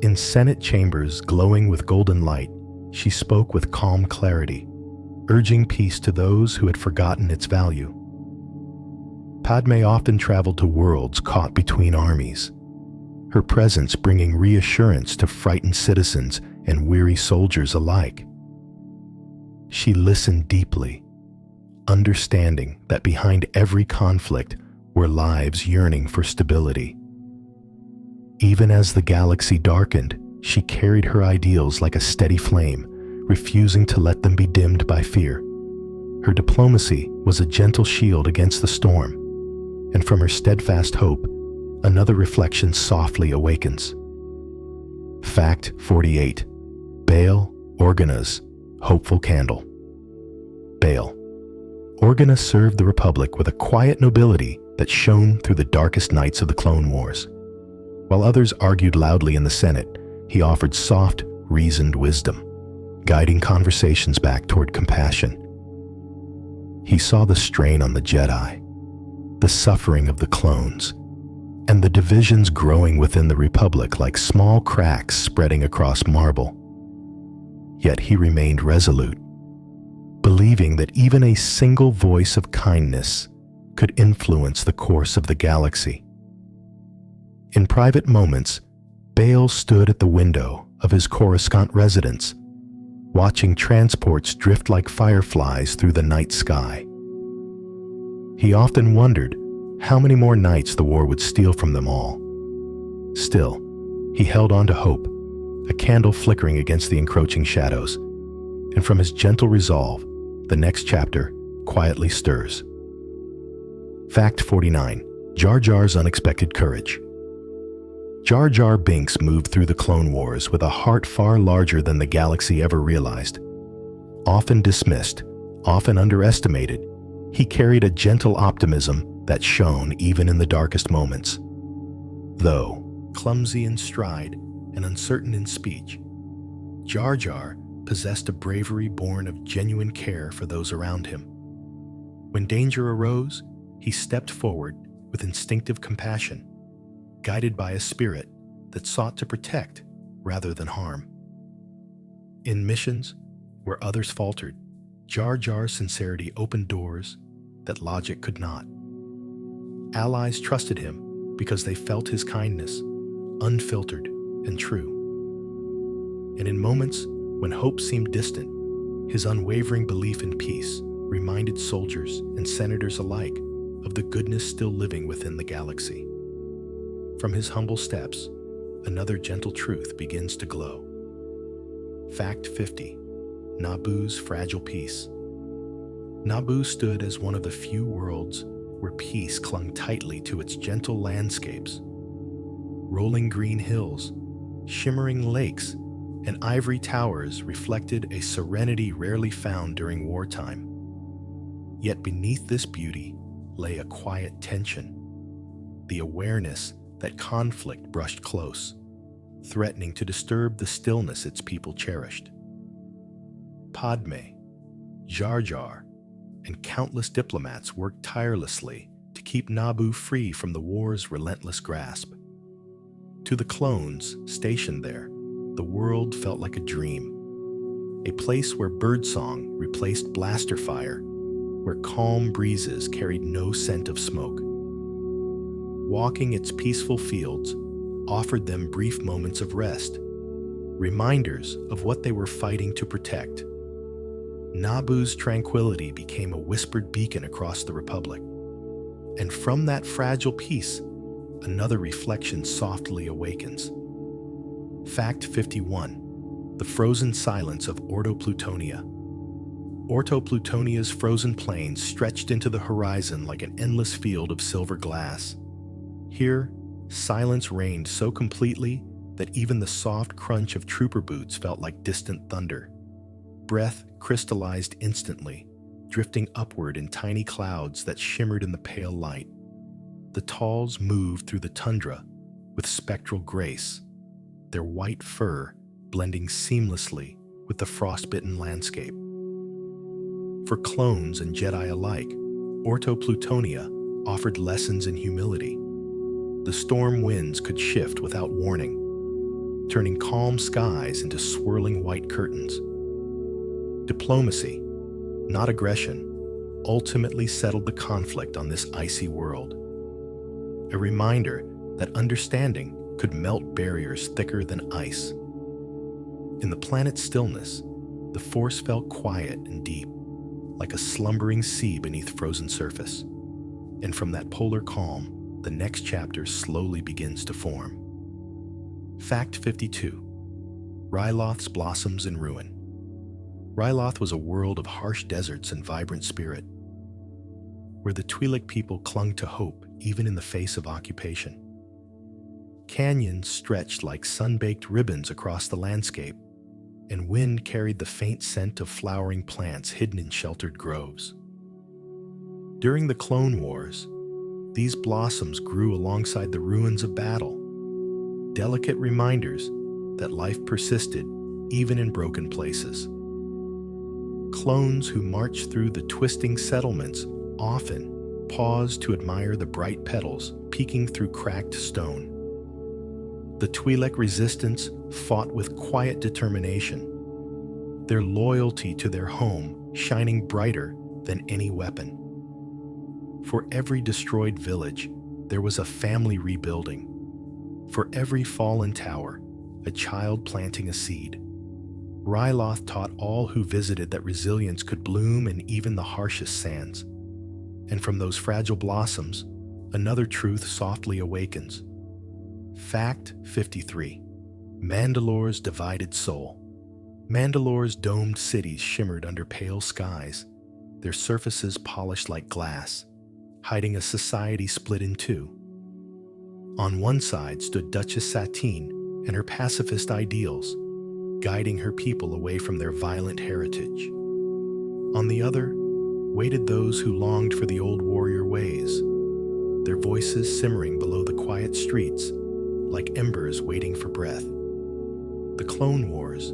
In Senate chambers glowing with golden light, she spoke with calm clarity, urging peace to those who had forgotten its value. Padmé often traveled to worlds caught between armies, her presence bringing reassurance to frightened citizens and weary soldiers alike. She listened deeply, understanding that behind every conflict were lives yearning for stability. Even as the galaxy darkened, she carried her ideals like a steady flame, refusing to let them be dimmed by fear. Her diplomacy was a gentle shield against the storm, and from her steadfast hope, another reflection softly awakens. Fact 48. Bail Organa's hopeful candle. Bail. Organa served the Republic with a quiet nobility that shone through the darkest nights of the Clone Wars. While others argued loudly in the Senate, he offered soft, reasoned wisdom, guiding conversations back toward compassion. He saw the strain on the Jedi, the suffering of the clones, and the divisions growing within the Republic like small cracks spreading across marble. Yet he remained resolute, believing that even a single voice of kindness could influence the course of the galaxy. In private moments, Bail stood at the window of his Coruscant residence, watching transports drift like fireflies through the night sky. He often wondered how many more nights the war would steal from them all. Still, he held on to hope, a candle flickering against the encroaching shadows, and from his gentle resolve, the next chapter quietly stirs. Fact 49. Jar Jar's unexpected courage. Jar Jar Binks moved through the Clone Wars with a heart far larger than the galaxy ever realized. Often dismissed, often underestimated, he carried a gentle optimism that shone even in the darkest moments. Though clumsy in stride and uncertain in speech, Jar Jar possessed a bravery born of genuine care for those around him. When danger arose, he stepped forward with instinctive compassion, guided by a spirit that sought to protect rather than harm. In missions where others faltered, Jar Jar's sincerity opened doors that logic could not. Allies trusted him because they felt his kindness, unfiltered and true. And in moments when hope seemed distant, his unwavering belief in peace reminded soldiers and senators alike of the goodness still living within the galaxy. From his humble steps, another gentle truth begins to glow. Fact 50. Naboo's fragile peace. Naboo stood as one of the few worlds where peace clung tightly to its gentle landscapes. Rolling green hills, shimmering lakes, and ivory towers reflected a serenity rarely found during wartime. Yet beneath this beauty lay a quiet tension, the awareness that conflict brushed close, threatening to disturb the stillness its people cherished. Padmé, Jar Jar, and countless diplomats worked tirelessly to keep Naboo free from the war's relentless grasp. To the clones stationed there, the world felt like a dream, a place where birdsong replaced blaster fire, where calm breezes carried no scent of smoke. Walking its peaceful fields offered them brief moments of rest, reminders of what they were fighting to protect. Naboo's tranquility became a whispered beacon across the Republic, and from that fragile peace, another reflection softly awakens. Fact 51. The frozen silence of Ordo Plutonia. Ordo Plutonia's frozen plains stretched into the horizon like an endless field of silver glass. Here, silence reigned so completely that even the soft crunch of trooper boots felt like distant thunder. Breath crystallized instantly, drifting upward in tiny clouds that shimmered in the pale light. The Talls moved through the tundra with spectral grace, their white fur blending seamlessly with the frostbitten landscape. For clones and Jedi alike, Ordo Plutonia offered lessons in humility. The storm winds could shift without warning, turning calm skies into swirling white curtains. Diplomacy, not aggression, ultimately settled the conflict on this icy world. A reminder that understanding could melt barriers thicker than ice. In the planet's stillness, the Force felt quiet and deep, like a slumbering sea beneath frozen surface. And from that polar calm, the next chapter slowly begins to form. Fact 52. Ryloth's blossoms in ruin. Ryloth was a world of harsh deserts and vibrant spirit, where the Twi'lek people clung to hope even in the face of occupation. Canyons stretched like sun-baked ribbons across the landscape, and wind carried the faint scent of flowering plants hidden in sheltered groves. During the Clone Wars, these blossoms grew alongside the ruins of battle, delicate reminders that life persisted even in broken places. Clones who marched through the twisting settlements often paused to admire the bright petals peeking through cracked stone. The Twi'lek resistance fought with quiet determination, their loyalty to their home shining brighter than any weapon. For every destroyed village, there was a family rebuilding. For every fallen tower, a child planting a seed. Ryloth taught all who visited that resilience could bloom in even the harshest sands. And from those fragile blossoms, another truth softly awakens. Fact 53. Mandalore's divided soul. Mandalore's domed cities shimmered under pale skies, their surfaces polished like glass, hiding a society split in two. On one side stood Duchess Satine and her pacifist ideals, guiding her people away from their violent heritage. On the other, waited those who longed for the old warrior ways, their voices simmering below the quiet streets like embers waiting for breath. The Clone Wars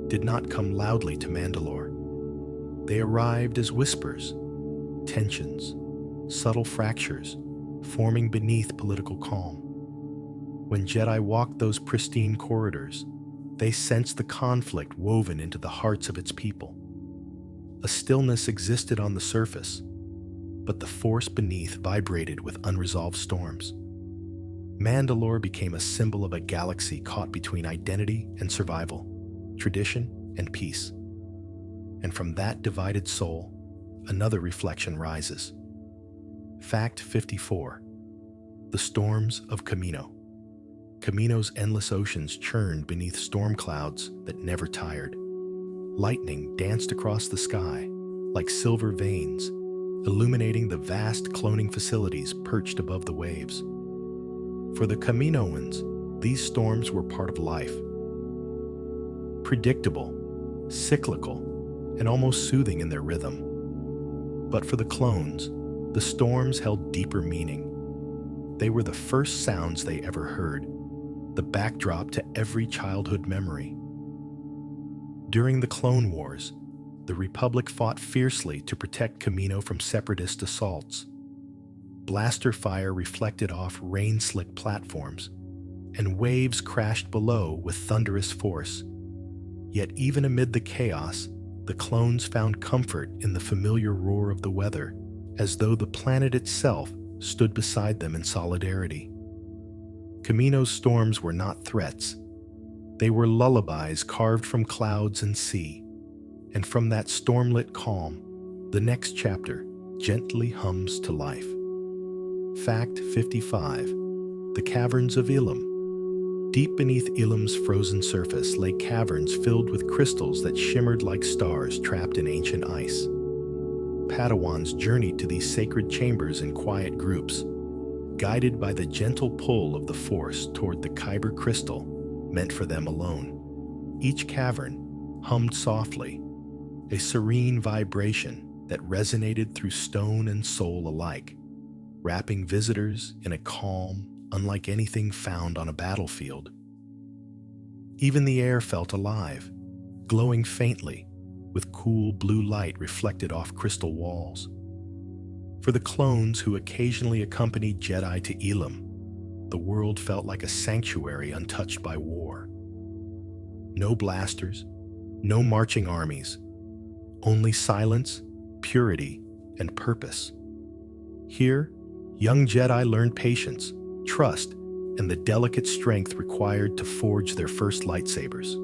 did not come loudly to Mandalore. They arrived as whispers, tensions, subtle fractures forming beneath political calm. When Jedi walked those pristine corridors, they sensed the conflict woven into the hearts of its people. A stillness existed on the surface, but the force beneath vibrated with unresolved storms. Mandalore became a symbol of a galaxy caught between identity and survival, tradition and peace. And from that divided soul, another reflection rises. Fact 54. The storms of Kamino. Kamino's endless oceans churned beneath storm clouds that never tired. Lightning danced across the sky like silver veins, illuminating the vast cloning facilities perched above the waves. For the Kaminoans, these storms were part of life. Predictable, cyclical, and almost soothing in their rhythm. But for the clones, the storms held deeper meaning. They were the first sounds they ever heard, the backdrop to every childhood memory. During the Clone Wars, the Republic fought fiercely to protect Kamino from separatist assaults. Blaster fire reflected off rain-slick platforms, and waves crashed below with thunderous force. Yet even amid the chaos, the clones found comfort in the familiar roar of the weather, as though the planet itself stood beside them in solidarity. Kamino's storms were not threats. They were lullabies carved from clouds and sea, and from that stormlit calm, the next chapter gently hums to life. Fact 55. The Caverns of Elam. Deep beneath Elam's frozen surface lay caverns filled with crystals that shimmered like stars trapped in ancient ice. Padawans journeyed to these sacred chambers in quiet groups, guided by the gentle pull of the Force toward the Kyber crystal meant for them alone. Each cavern hummed softly, a serene vibration that resonated through stone and soul alike, wrapping visitors in a calm unlike anything found on a battlefield. Even the air felt alive, glowing faintly, with cool blue light reflected off crystal walls. For the clones who occasionally accompanied Jedi to Elam, the world felt like a sanctuary untouched by war. No blasters, no marching armies, only silence, purity, and purpose. Here, young Jedi learned patience, trust, and the delicate strength required to forge their first lightsabers.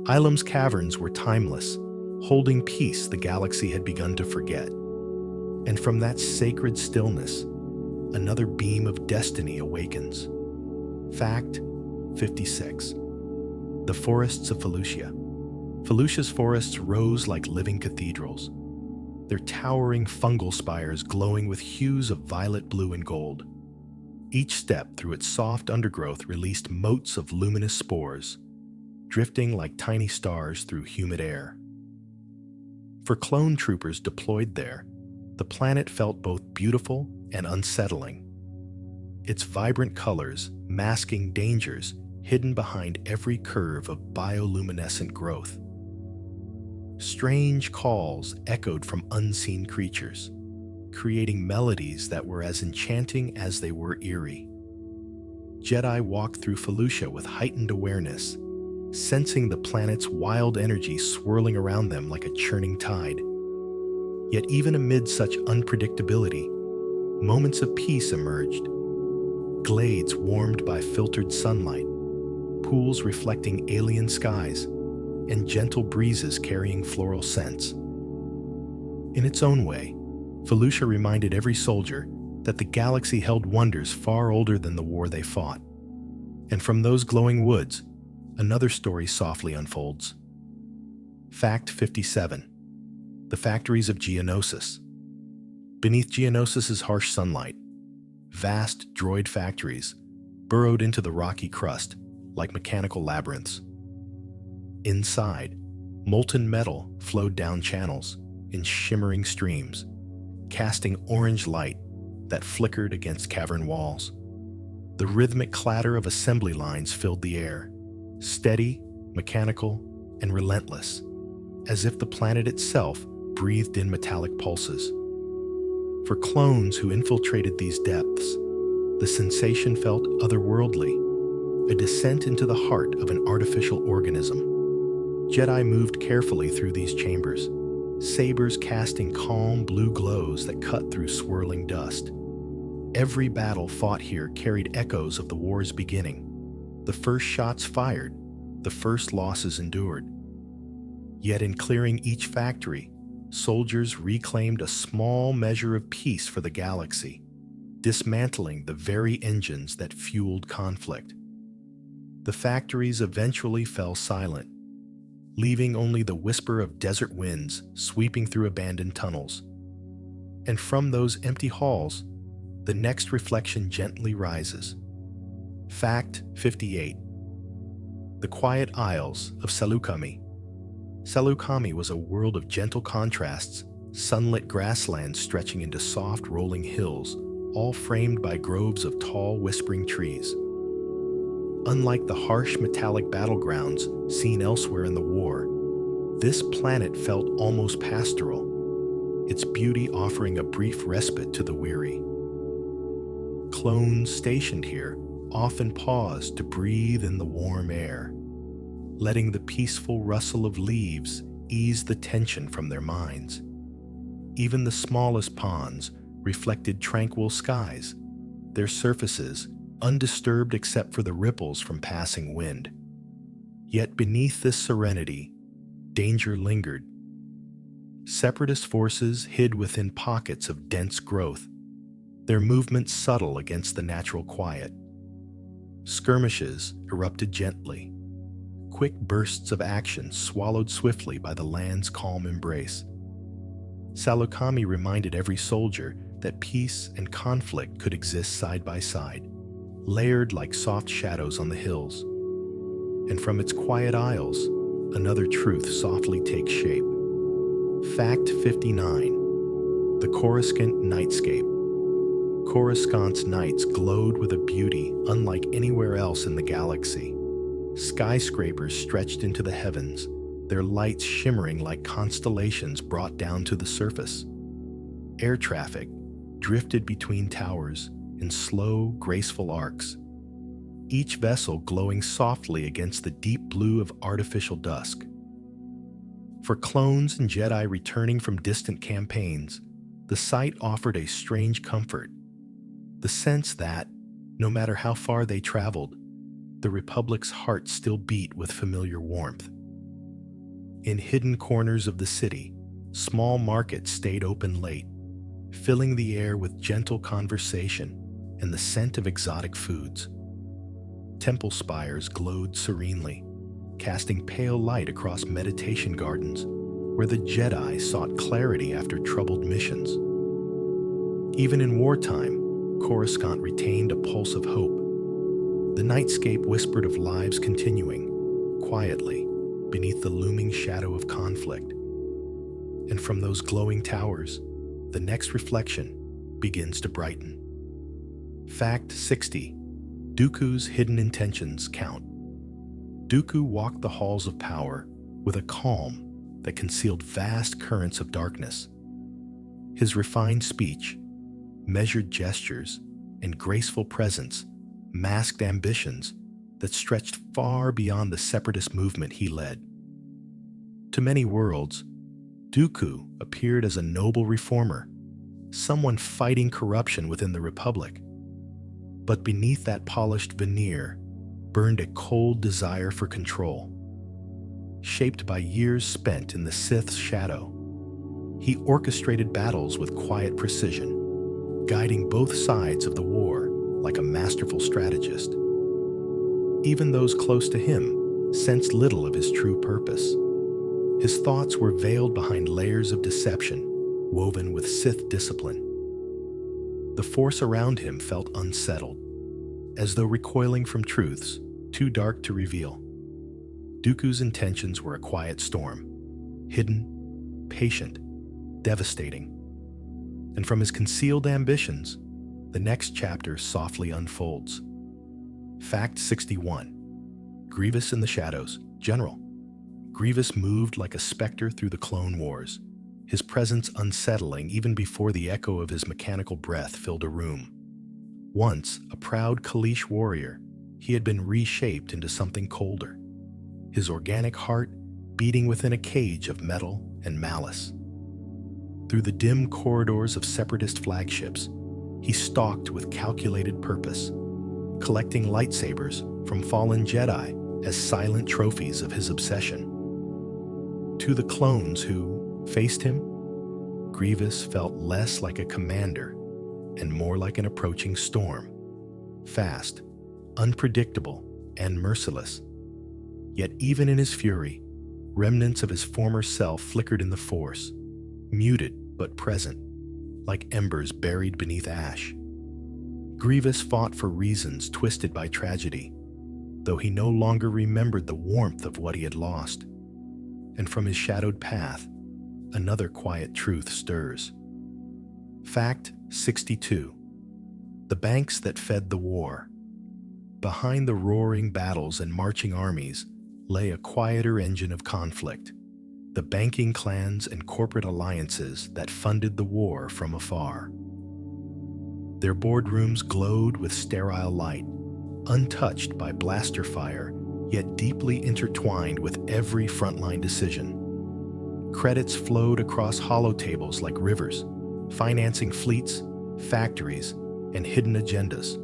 Elam's caverns were timeless, holding peace the galaxy had begun to forget. And from that sacred stillness, another beam of destiny awakens. Fact 56. The Forests of Felucia. Felucia's forests rose like living cathedrals, their towering fungal spires glowing with hues of violet, blue, and gold. Each step through its soft undergrowth released motes of luminous spores, drifting like tiny stars through humid air. For clone troopers deployed there, the planet felt both beautiful and unsettling, its vibrant colors masking dangers hidden behind every curve of bioluminescent growth. Strange calls echoed from unseen creatures, creating melodies that were as enchanting as they were eerie. Jedi walked through Felucia with heightened awareness, sensing the planet's wild energy swirling around them like a churning tide. Yet even amid such unpredictability, moments of peace emerged. Glades warmed by filtered sunlight, pools reflecting alien skies, and gentle breezes carrying floral scents. In its own way, Felucia reminded every soldier that the galaxy held wonders far older than the war they fought. And from those glowing woods, another story softly unfolds. Fact 57. The Factories of Geonosis. Beneath Geonosis's harsh sunlight, vast droid factories burrowed into the rocky crust like mechanical labyrinths. Inside, molten metal flowed down channels in shimmering streams, casting orange light that flickered against cavern walls. The rhythmic clatter of assembly lines filled the air, steady, mechanical, and relentless, as if the planet itself breathed in metallic pulses. For clones who infiltrated these depths, the sensation felt otherworldly, a descent into the heart of an artificial organism. Jedi moved carefully through these chambers, sabers casting calm blue glows that cut through swirling dust. Every battle fought here carried echoes of the war's beginning. The first shots fired, the first losses endured. Yet in clearing each factory, soldiers reclaimed a small measure of peace for the galaxy, dismantling the very engines that fueled conflict. The factories eventually fell silent, leaving only the whisper of desert winds sweeping through abandoned tunnels. And from those empty halls, the next reflection gently rises. Fact 58. The Quiet Isles of Selukami. Selukami was a world of gentle contrasts, sunlit grasslands stretching into soft rolling hills, all framed by groves of tall, whispering trees. Unlike the harsh metallic battlegrounds seen elsewhere in the war, This planet felt almost pastoral, its beauty offering a brief respite to the weary. Clones stationed here often paused to breathe in the warm air, letting the peaceful rustle of leaves ease the tension from their minds. Even the smallest ponds reflected tranquil skies, their surfaces undisturbed except for the ripples from passing wind. Yet beneath this serenity, danger lingered. Separatist forces hid within pockets of dense growth, their movements subtle against the natural quiet. Skirmishes erupted gently, quick bursts of action swallowed swiftly by the land's calm embrace. Salokami reminded every soldier that peace and conflict could exist side by side, layered like soft shadows on the hills. And from its quiet aisles, another truth softly takes shape. Fact 59. The Coruscant Nightscape. Coruscant's nights glowed with a beauty unlike anywhere else in the galaxy. Skyscrapers stretched into the heavens, their lights shimmering like constellations brought down to the surface. Air traffic drifted between towers in slow, graceful arcs, each vessel glowing softly against the deep blue of artificial dusk. For clones and Jedi returning from distant campaigns, the sight offered a strange comfort, the sense that, no matter how far they traveled, the Republic's heart still beat with familiar warmth. In hidden corners of the city, small markets stayed open late, filling the air with gentle conversation and the scent of exotic foods. Temple spires glowed serenely, casting pale light across meditation gardens where the Jedi sought clarity after troubled missions. Even in wartime, Coruscant retained a pulse of hope. The nightscape whispered of lives continuing, quietly, beneath the looming shadow of conflict. And from those glowing towers, the next reflection begins to brighten. Fact 60. Dooku's hidden intentions count. Dooku walked the halls of power with a calm that concealed vast currents of darkness. His refined speech, measured gestures, and graceful presence masked ambitions that stretched far beyond the separatist movement he led. To many worlds, Dooku appeared as a noble reformer, someone fighting corruption within the Republic. But beneath that polished veneer burned a cold desire for control. Shaped by years spent in the Sith's shadow, he orchestrated battles with quiet precision, guiding both sides of the war like a masterful strategist. Even those close to him sensed little of his true purpose. His thoughts were veiled behind layers of deception, woven with Sith discipline. The force around him felt unsettled, as though recoiling from truths too dark to reveal. Dooku's intentions were a quiet storm, hidden, patient, devastating. And from his concealed ambitions, the next chapter softly unfolds. Fact 61. Grievous in the shadows. General. Grievous moved like a specter through the Clone Wars, his presence unsettling even before the echo of his mechanical breath filled a room. Once a proud Kaleesh warrior, he had been reshaped into something colder, his organic heart beating within a cage of metal and malice. Through the dim corridors of separatist flagships, he stalked with calculated purpose, collecting lightsabers from fallen Jedi as silent trophies of his obsession. To the clones who faced him, Grievous felt less like a commander and more like an approaching storm, fast, unpredictable, and merciless. Yet even in his fury, remnants of his former self flickered in the Force, muted but present, like embers buried beneath ash. Grievous fought for reasons twisted by tragedy, though he no longer remembered the warmth of what he had lost. And from his shadowed path, another quiet truth stirs. Fact 62. The banks that fed the war. Behind the roaring battles and marching armies lay a quieter engine of conflict, the banking clans and corporate alliances that funded the war from afar. Their boardrooms glowed with sterile light, untouched by blaster fire, yet deeply intertwined with every frontline decision. Credits flowed across holotables like rivers, financing fleets, factories, and hidden agendas.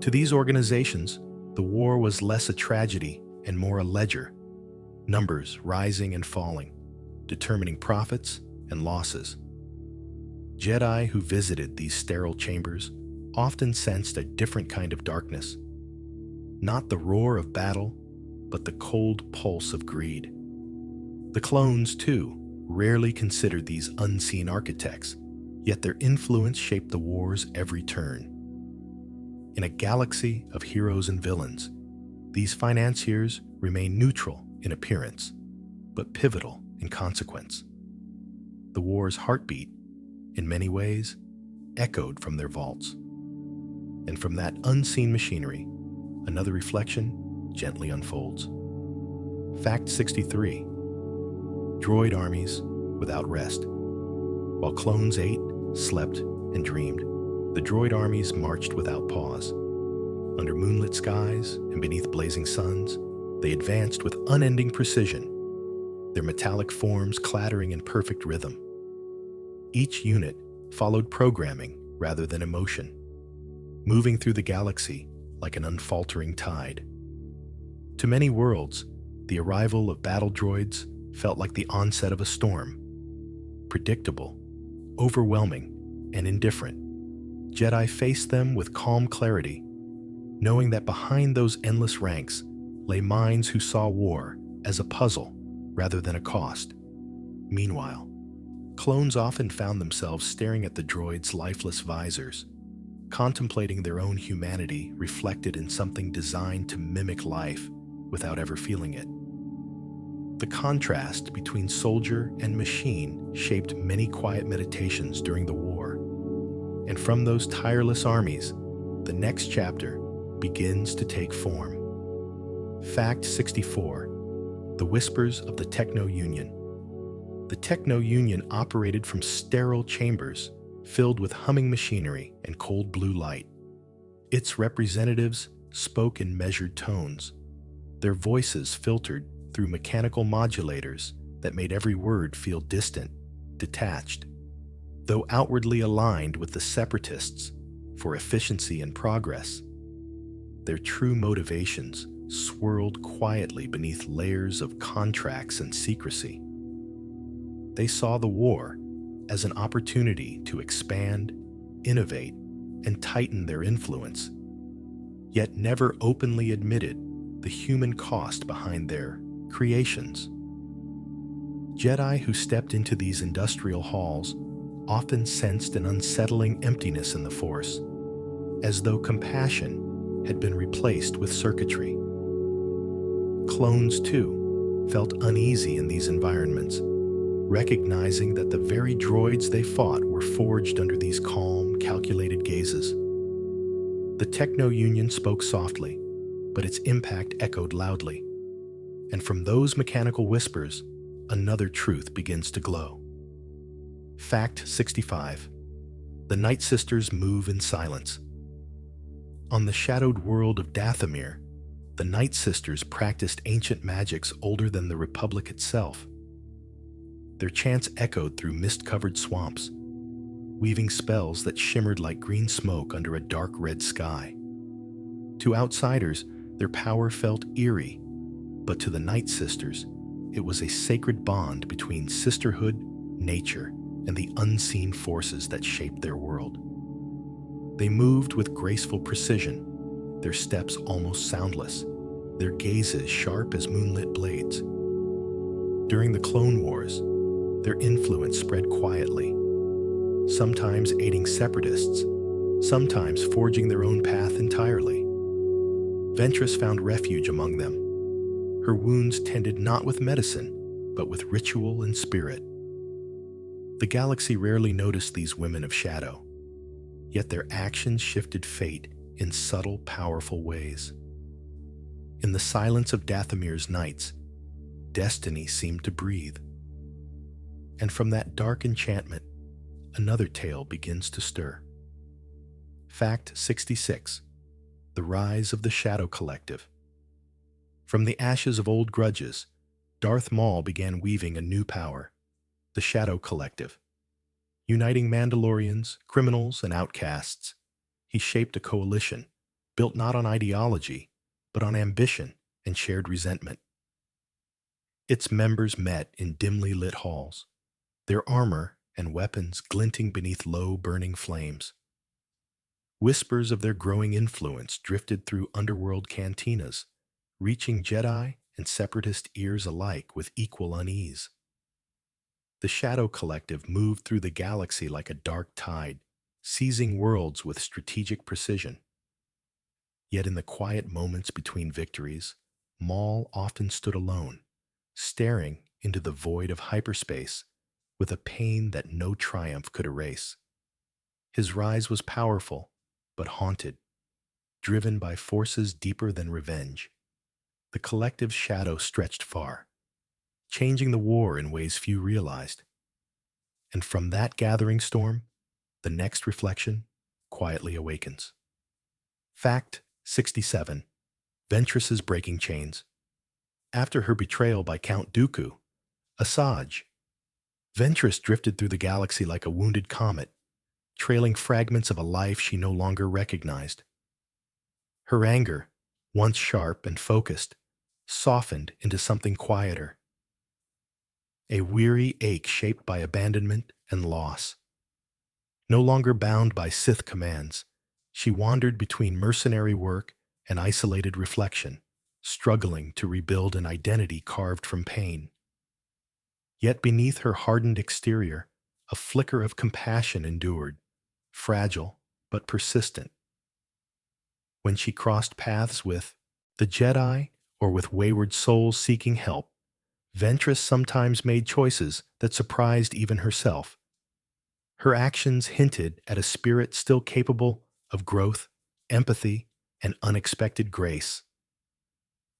To these organizations, the war was less a tragedy and more a ledger, numbers rising and falling, determining profits and losses. Jedi who visited these sterile chambers often sensed a different kind of darkness. Not the roar of battle, but the cold pulse of greed. The clones, too, rarely considered these unseen architects, yet their influence shaped the war's every turn. In a galaxy of heroes and villains, these financiers remain neutral in appearance, but pivotal in consequence. The war's heartbeat, in many ways, echoed from their vaults. And from that unseen machinery, another reflection gently unfolds. Fact 63. Droid armies without rest. While clones ate, slept, and dreamed, the droid armies marched without pause. Under moonlit skies and beneath blazing suns, they advanced with unending precision, their metallic forms clattering in perfect rhythm. Each unit followed programming rather than emotion, moving through the galaxy like an unfaltering tide. To many worlds, the arrival of battle droids felt like the onset of a storm. Predictable, overwhelming, and indifferent, Jedi faced them with calm clarity, knowing that behind those endless ranks lay minds who saw war as a puzzle rather than a cost. Meanwhile, clones often found themselves staring at the droids' lifeless visors, contemplating their own humanity reflected in something designed to mimic life without ever feeling it. The contrast between soldier and machine shaped many quiet meditations during the war. And from those tireless armies, the next chapter begins to take form. Fact 64. The Whispers of the Techno-Union. The Techno-Union operated from sterile chambers filled with humming machinery and cold blue light. Its representatives spoke in measured tones, their voices filtered through mechanical modulators that made every word feel distant, detached. Though outwardly aligned with the separatists for efficiency and progress, their true motivations swirled quietly beneath layers of contracts and secrecy. They saw the war as an opportunity to expand, innovate, and tighten their influence, yet never openly admitted the human cost behind their creations. Jedi who stepped into these industrial halls often sensed an unsettling emptiness in the Force, as though compassion had been replaced with circuitry. Clones, too, felt uneasy in these environments, recognizing that the very droids they fought were forged under these calm, calculated gazes. The Techno-Union spoke softly, but its impact echoed loudly. And from those mechanical whispers, another truth begins to glow. Fact 65. The Night Sisters move in silence. On the shadowed world of Dathomir, the Night Sisters practiced ancient magics older than the Republic itself. Their chants echoed through mist-covered swamps, weaving spells that shimmered like green smoke under a dark red sky. To outsiders, their power felt eerie, but to the Night Sisters, it was a sacred bond between sisterhood, nature, and the unseen forces that shaped their world. They moved with graceful precision, their steps almost soundless, their gazes sharp as moonlit blades. During the Clone Wars, their influence spread quietly, sometimes aiding separatists, sometimes forging their own path entirely. Ventress found refuge among them. Her wounds tended not with medicine, but with ritual and spirit. The galaxy rarely noticed these women of shadow, yet their actions shifted fate in subtle, powerful ways. In the silence of Dathomir's nights, destiny seemed to breathe, And from that dark enchantment, another tale begins to stir. Fact 66. The rise of the Shadow Collective. From the ashes of old grudges, Darth Maul began weaving a new power, the Shadow Collective. Uniting Mandalorians, criminals, and outcasts, he shaped a coalition built not on ideology, but on ambition and shared resentment. Its members met in dimly lit halls, their armor and weapons glinting beneath low, burning flames. Whispers of their growing influence drifted through underworld cantinas, reaching Jedi and Separatist ears alike with equal unease. The Shadow Collective moved through the galaxy like a dark tide, seizing worlds with strategic precision. Yet in the quiet moments between victories, Maul often stood alone, staring into the void of hyperspace with a pain that no triumph could erase. His rise was powerful, but haunted, driven by forces deeper than revenge. The collective's shadow stretched far, changing the war in ways few realized. And from that gathering storm, the next reflection quietly awakens. Fact 67. Ventress's breaking chains. After her betrayal by Count Dooku, Asajj, Ventress drifted through the galaxy like a wounded comet, trailing fragments of a life she no longer recognized. Her anger, once sharp and focused, softened into something quieter. A weary ache shaped by abandonment and loss. No longer bound by Sith commands, she wandered between mercenary work and isolated reflection, struggling to rebuild an identity carved from pain. Yet beneath her hardened exterior, a flicker of compassion endured, fragile but persistent. When she crossed paths with the Jedi or with wayward souls seeking help, Ventress sometimes made choices that surprised even herself. Her actions hinted at a spirit still capable of growth, empathy, and unexpected grace.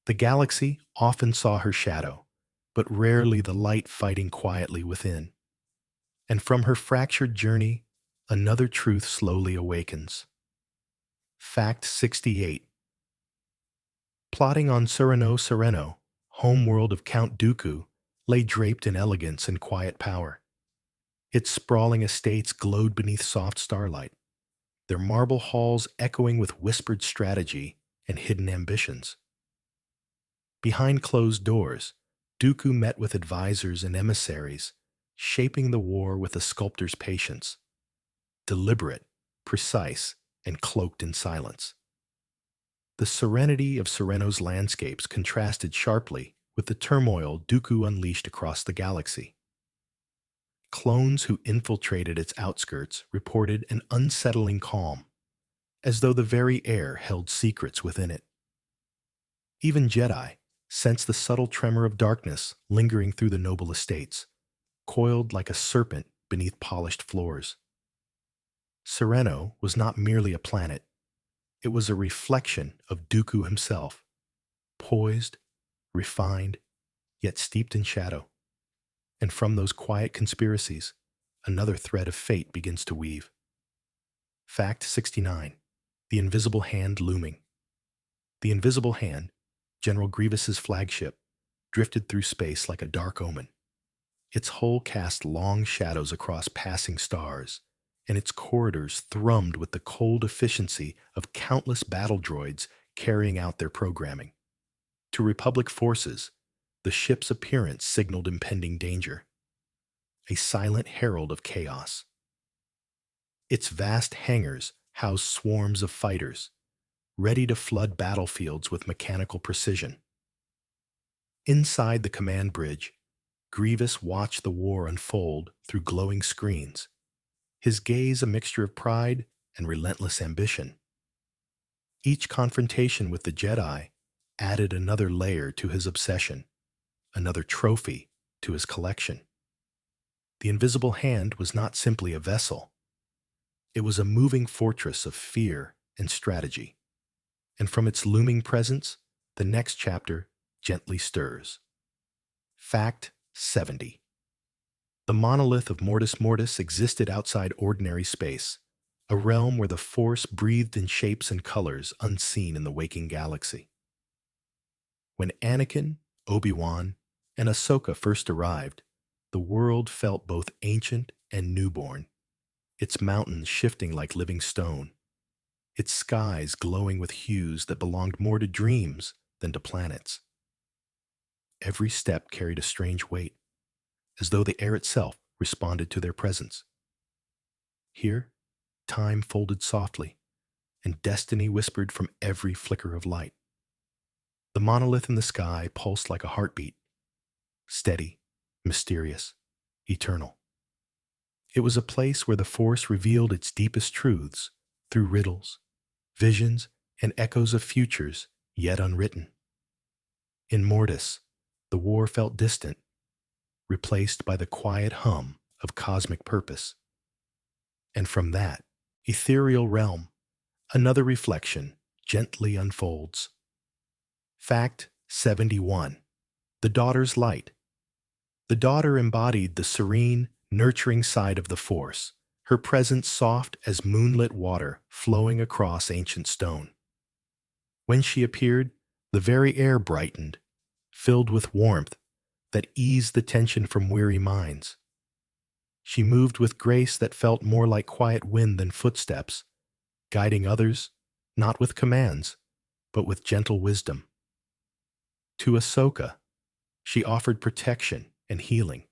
The galaxy often saw her shadow, but rarely the light fighting quietly within. And from her fractured journey, another truth slowly awakens. Fact 68. Plotting on Sereno, homeworld of Count Dooku, lay draped in elegance and quiet power. Its sprawling estates glowed beneath soft starlight, their marble halls echoing with whispered strategy and hidden ambitions. Behind closed doors, Dooku met with advisors and emissaries, shaping the war with a sculptor's patience. Deliberate, precise, and cloaked in silence. The serenity of Sereno's landscapes contrasted sharply with the turmoil Dooku unleashed across the galaxy. Clones who infiltrated its outskirts reported an unsettling calm, as though the very air held secrets within it. Even Jedi sensed the subtle tremor of darkness lingering through the noble estates, coiled like a serpent beneath polished floors. Sereno was not merely a planet. It was a reflection of Dooku himself, poised, refined, yet steeped in shadow. And from those quiet conspiracies, another thread of fate begins to weave. Fact 69. The Invisible Hand looming. The Invisible Hand, General Grievous's flagship, drifted through space like a dark omen. Its hull cast long shadows across passing stars, and its corridors thrummed with the cold efficiency of countless battle droids carrying out their programming. To Republic forces, the ship's appearance signaled impending danger, a silent herald of chaos. Its vast hangars housed swarms of fighters, ready to flood battlefields with mechanical precision. Inside the command bridge, Grievous watched the war unfold through glowing screens, his gaze a mixture of pride and relentless ambition. Each confrontation with the Jedi added another layer to his obsession, another trophy to his collection. The Invisible Hand was not simply a vessel. It was a moving fortress of fear and strategy. And from its looming presence, the next chapter gently stirs. Fact 70. The monolith of Mortis Mortis existed outside ordinary space, a realm where the Force breathed in shapes and colors unseen in the waking galaxy. When Anakin, Obi-Wan, and Ahsoka first arrived, the world felt both ancient and newborn, its mountains shifting like living stone, its skies glowing with hues that belonged more to dreams than to planets. Every step carried a strange weight, as though the air itself responded to their presence. Here, time folded softly, and destiny whispered from every flicker of light. The monolith in the sky pulsed like a heartbeat, steady, mysterious, eternal. It was a place where the Force revealed its deepest truths through riddles, visions, and echoes of futures yet unwritten. In Mortis, the war felt distant, replaced by the quiet hum of cosmic purpose. And from that ethereal realm, another reflection gently unfolds. Fact 71. The Daughter's Light. The daughter embodied the serene, nurturing side of the Force, her presence soft as moonlit water flowing across ancient stone. When she appeared, the very air brightened, filled with warmth that eased the tension from weary minds. She moved with grace that felt more like quiet wind than footsteps, guiding others, not with commands, but with gentle wisdom. To Ahsoka, she offered protection and healing,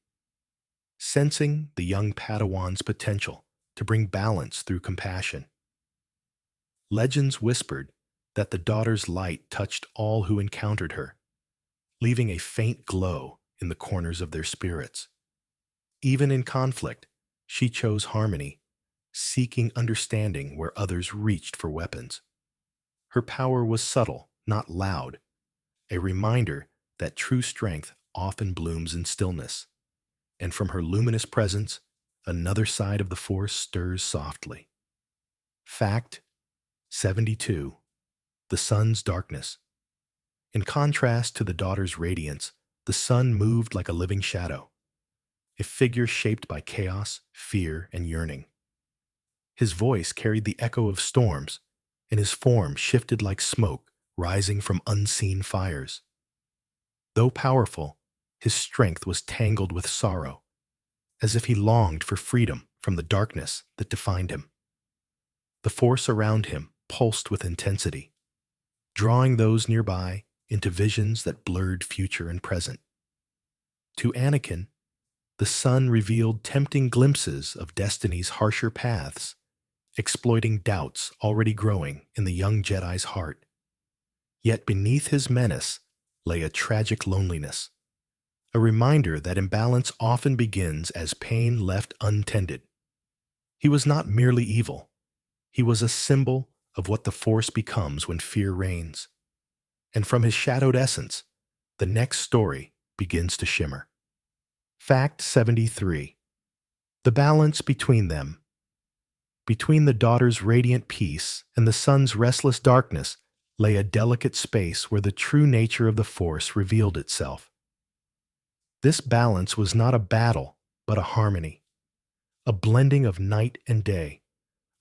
sensing the young Padawan's potential to bring balance through compassion. Legends whispered that the daughter's light touched all who encountered her, leaving a faint glow in the corners of their spirits. Even in conflict, she chose harmony, seeking understanding where others reached for weapons. Her power was subtle, not loud, a reminder that true strength often blooms in stillness, and from her luminous presence, another side of the Force stirs softly. Fact 72. The sun's darkness. In contrast to the daughter's radiance, the sun moved like a living shadow, a figure shaped by chaos, fear, and yearning. His voice carried the echo of storms, and his form shifted like smoke rising from unseen fires. Though powerful, his strength was tangled with sorrow, as if he longed for freedom from the darkness that defined him. The Force around him pulsed with intensity, drawing those nearby into visions that blurred future and present. To Anakin, the sun revealed tempting glimpses of destiny's harsher paths, exploiting doubts already growing in the young Jedi's heart. Yet beneath his menace lay a tragic loneliness, a reminder that imbalance often begins as pain left untended. He was not merely evil. He was a symbol of what the Force becomes when fear reigns. And from his shadowed essence, the next story begins to shimmer. Fact 73. The balance between them. Between the daughter's radiant peace and the son's restless darkness lay a delicate space where the true nature of the Force revealed itself. This balance was not a battle, but a harmony, a blending of night and day,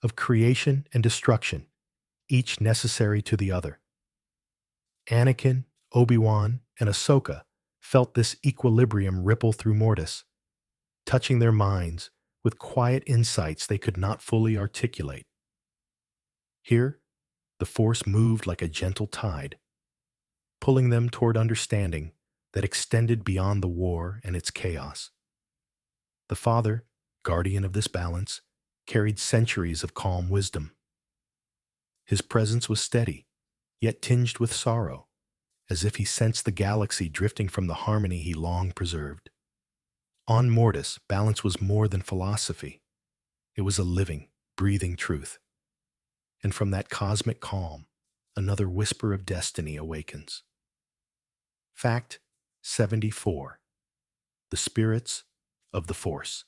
of creation and destruction, each necessary to the other. Anakin, Obi-Wan, and Ahsoka felt this equilibrium ripple through Mortis, touching their minds with quiet insights they could not fully articulate. Here, the Force moved like a gentle tide, pulling them toward understanding that extended beyond the war and its chaos. The Father, guardian of this balance, carried centuries of calm wisdom. His presence was steady, yet tinged with sorrow, as if he sensed the galaxy drifting from the harmony he long preserved. On Mortis, balance was more than philosophy. It was a living, breathing truth. And from that cosmic calm, another whisper of destiny awakens. Fact 74. The spirits of the Force.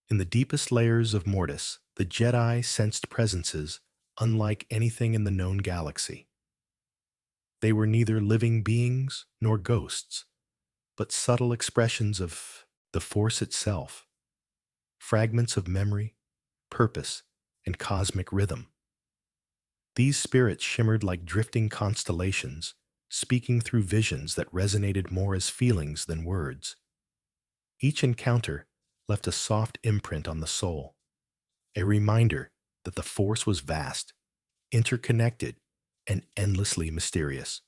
In the deepest layers of Mortis, the Jedi sensed presences unlike anything in the known galaxy. They were neither living beings nor ghosts, but subtle expressions of the Force itself, fragments of memory, purpose, and cosmic rhythm. These spirits shimmered like drifting constellations, speaking through visions that resonated more as feelings than words. Each encounter left a soft imprint on the soul, a reminder that the Force was vast, interconnected, and endlessly mysterious.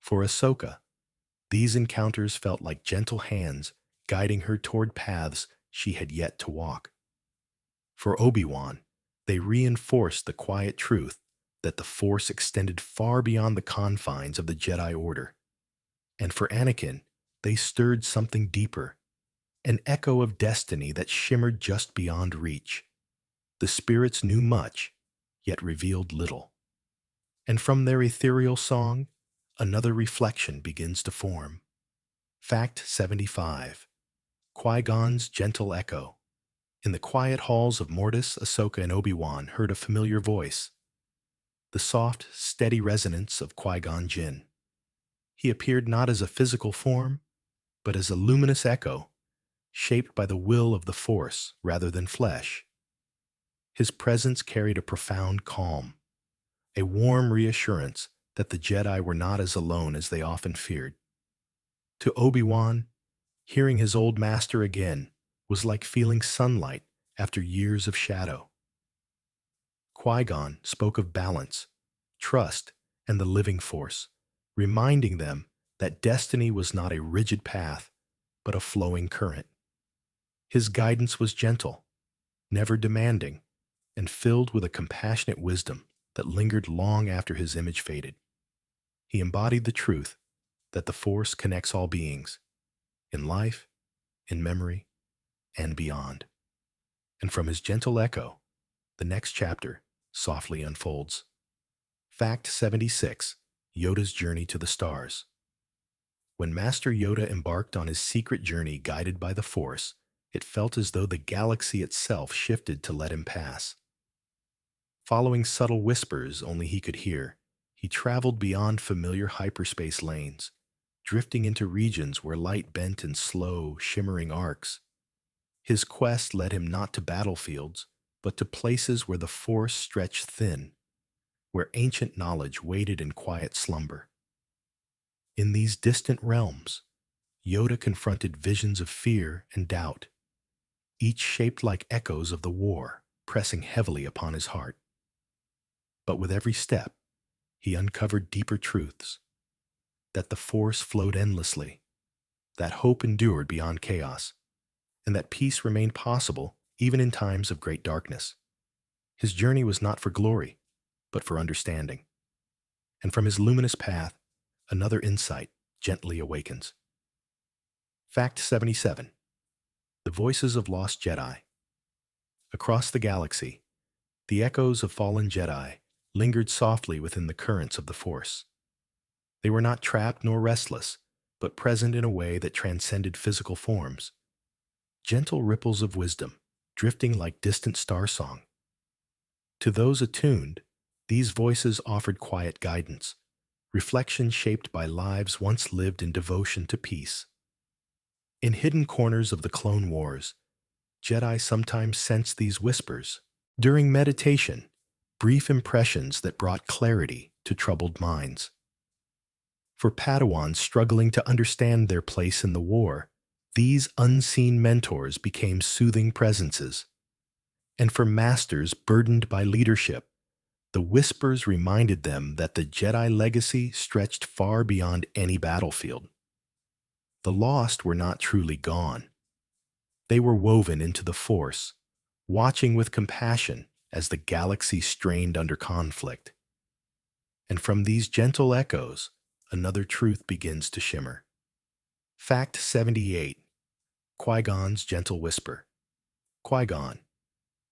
For Ahsoka, these encounters felt like gentle hands guiding her toward paths she had yet to walk. For Obi-Wan, they reinforced the quiet truth that the Force extended far beyond the confines of the Jedi Order. And for Anakin, they stirred something deeper, an echo of destiny that shimmered just beyond reach. The spirits knew much, yet revealed little. And from their ethereal song, another reflection begins to form. Fact 75. Qui-Gon's gentle echo. In the quiet halls of Mortis, Ahsoka, and Obi-Wan heard a familiar voice, the soft, steady resonance of Qui-Gon Jinn. He appeared not as a physical form, but as a luminous echo, shaped by the will of the Force rather than flesh. His presence carried a profound calm, a warm reassurance that the Jedi were not as alone as they often feared. To Obi-Wan, hearing his old master again was like feeling sunlight after years of shadow. Qui-Gon spoke of balance, trust, and the living Force, reminding them that destiny was not a rigid path, but a flowing current. His guidance was gentle, never demanding, and filled with a compassionate wisdom that lingered long after his image faded. He embodied the truth that the Force connects all beings, in life, in memory, and beyond. And from his gentle echo, the next chapter softly unfolds. Fact 76. Yoda's journey to the stars. When Master Yoda embarked on his secret journey guided by the Force, it felt as though the galaxy itself shifted to let him pass. Following subtle whispers only he could hear, he traveled beyond familiar hyperspace lanes, drifting into regions where light bent in slow, shimmering arcs. His quest led him not to battlefields, but to places where the Force stretched thin, where ancient knowledge waited in quiet slumber. In these distant realms, Yoda confronted visions of fear and doubt, each shaped like echoes of the war pressing heavily upon his heart. But with every step, he uncovered deeper truths, that the Force flowed endlessly, that hope endured beyond chaos, and that peace remained possible even in times of great darkness. His journey was not for glory, but for understanding. And from his luminous path, another insight gently awakens. Fact 77. The voices of lost Jedi. Across the galaxy, the echoes of fallen Jedi lingered softly within the currents of the Force. They were not trapped nor restless, but present in a way that transcended physical forms. Gentle ripples of wisdom, drifting like distant star song. To those attuned, these voices offered quiet guidance, reflection shaped by lives once lived in devotion to peace. In hidden corners of the Clone Wars, Jedi sometimes sensed these whispers. During meditation, brief impressions that brought clarity to troubled minds. For Padawans struggling to understand their place in the war, these unseen mentors became soothing presences. And for masters burdened by leadership, the whispers reminded them that the Jedi legacy stretched far beyond any battlefield. The lost were not truly gone. They were woven into the Force, watching with compassion as the galaxy strained under conflict. And from these gentle echoes, another truth begins to shimmer. Fact 78. Qui-Gon's gentle whisper. Qui-Gon.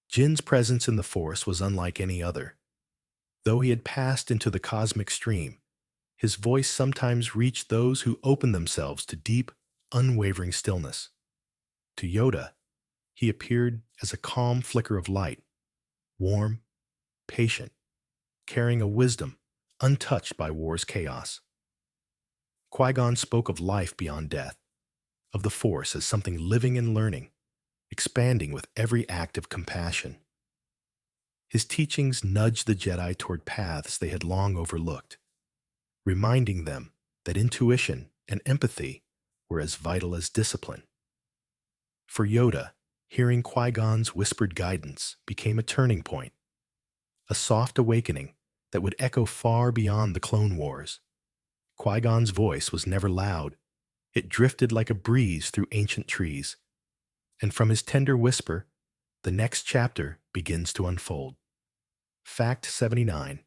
Jinn's presence in the Force was unlike any other. Though he had passed into the cosmic stream, his voice sometimes reached those who opened themselves to deep, unwavering stillness. To Yoda, he appeared as a calm flicker of light, warm, patient, carrying a wisdom untouched by war's chaos. Qui-Gon spoke of life beyond death, of the Force as something living and learning, expanding with every act of compassion. His teachings nudged the Jedi toward paths they had long overlooked, reminding them that intuition and empathy were as vital as discipline. For Yoda, hearing Qui-Gon's whispered guidance became a turning point, a soft awakening that would echo far beyond the Clone Wars. Qui-Gon's voice was never loud. It drifted like a breeze through ancient trees, and from his tender whisper, the next chapter begins to unfold. Fact 79.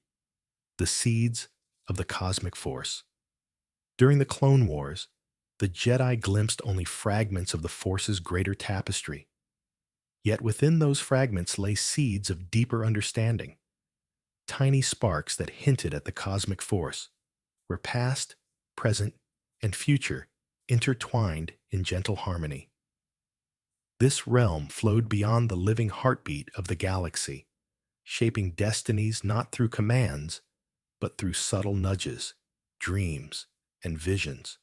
The Seeds of the Cosmic Force. During the Clone Wars, the Jedi glimpsed only fragments of the Force's greater tapestry. Yet within those fragments lay seeds of deeper understanding, tiny sparks that hinted at the cosmic force, where past, present, and future intertwined in gentle harmony. This realm flowed beyond the living heartbeat of the galaxy, shaping destinies not through commands, but through subtle nudges, dreams, and visions.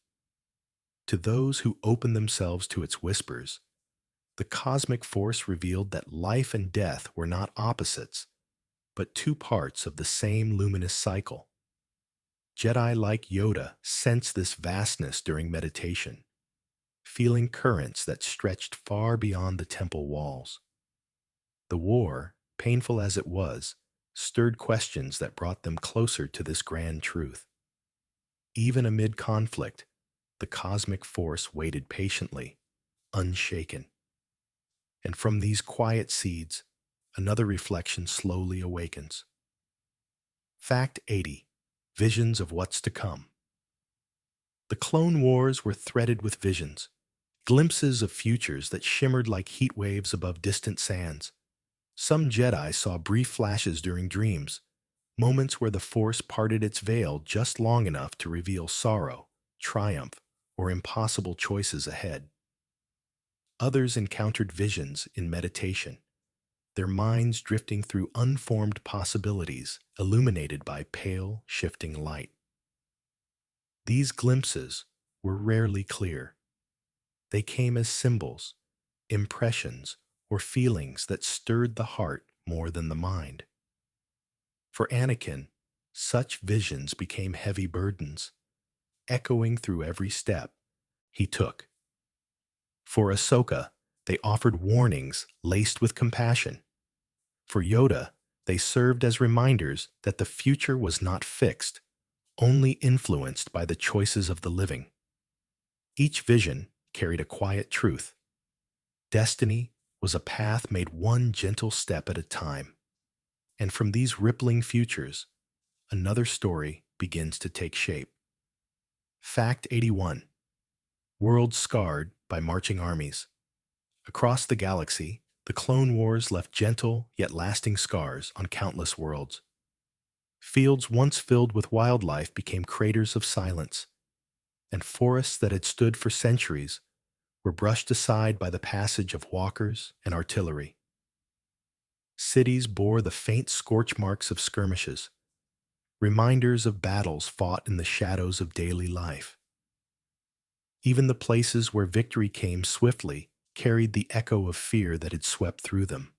To those who opened themselves to its whispers, the cosmic force revealed that life and death were not opposites, but two parts of the same luminous cycle. Jedi like Yoda sensed this vastness during meditation, feeling currents that stretched far beyond the temple walls. The war, painful as it was, stirred questions that brought them closer to this grand truth. Even amid conflict, the cosmic force waited patiently, unshaken. And from these quiet seeds, another reflection slowly awakens. Fact 80. Visions of what's to come. The Clone Wars were threaded with visions, glimpses of futures that shimmered like heat waves above distant sands. Some Jedi saw brief flashes during dreams, moments where the Force parted its veil just long enough to reveal sorrow, triumph, or impossible choices ahead. Others encountered visions in meditation, their minds drifting through unformed possibilities illuminated by pale, shifting light. These glimpses were rarely clear. They came as symbols, impressions, or feelings that stirred the heart more than the mind. For Anakin, such visions became heavy burdens, echoing through every step he took. For Ahsoka, they offered warnings laced with compassion. For Yoda, they served as reminders that the future was not fixed, only influenced by the choices of the living. Each vision carried a quiet truth. Destiny was a path made one gentle step at a time. And from these rippling futures, another story begins to take shape. Fact 81. Worlds scarred by marching armies. Across the galaxy, the Clone Wars left gentle yet lasting scars on countless worlds. Fields once filled with wildlife became craters of silence, and forests that had stood for centuries were brushed aside by the passage of walkers and artillery. Cities bore the faint scorch marks of skirmishes, reminders of battles fought in the shadows of daily life. Even the places where victory came swiftly carried the echo of fear that had swept through them.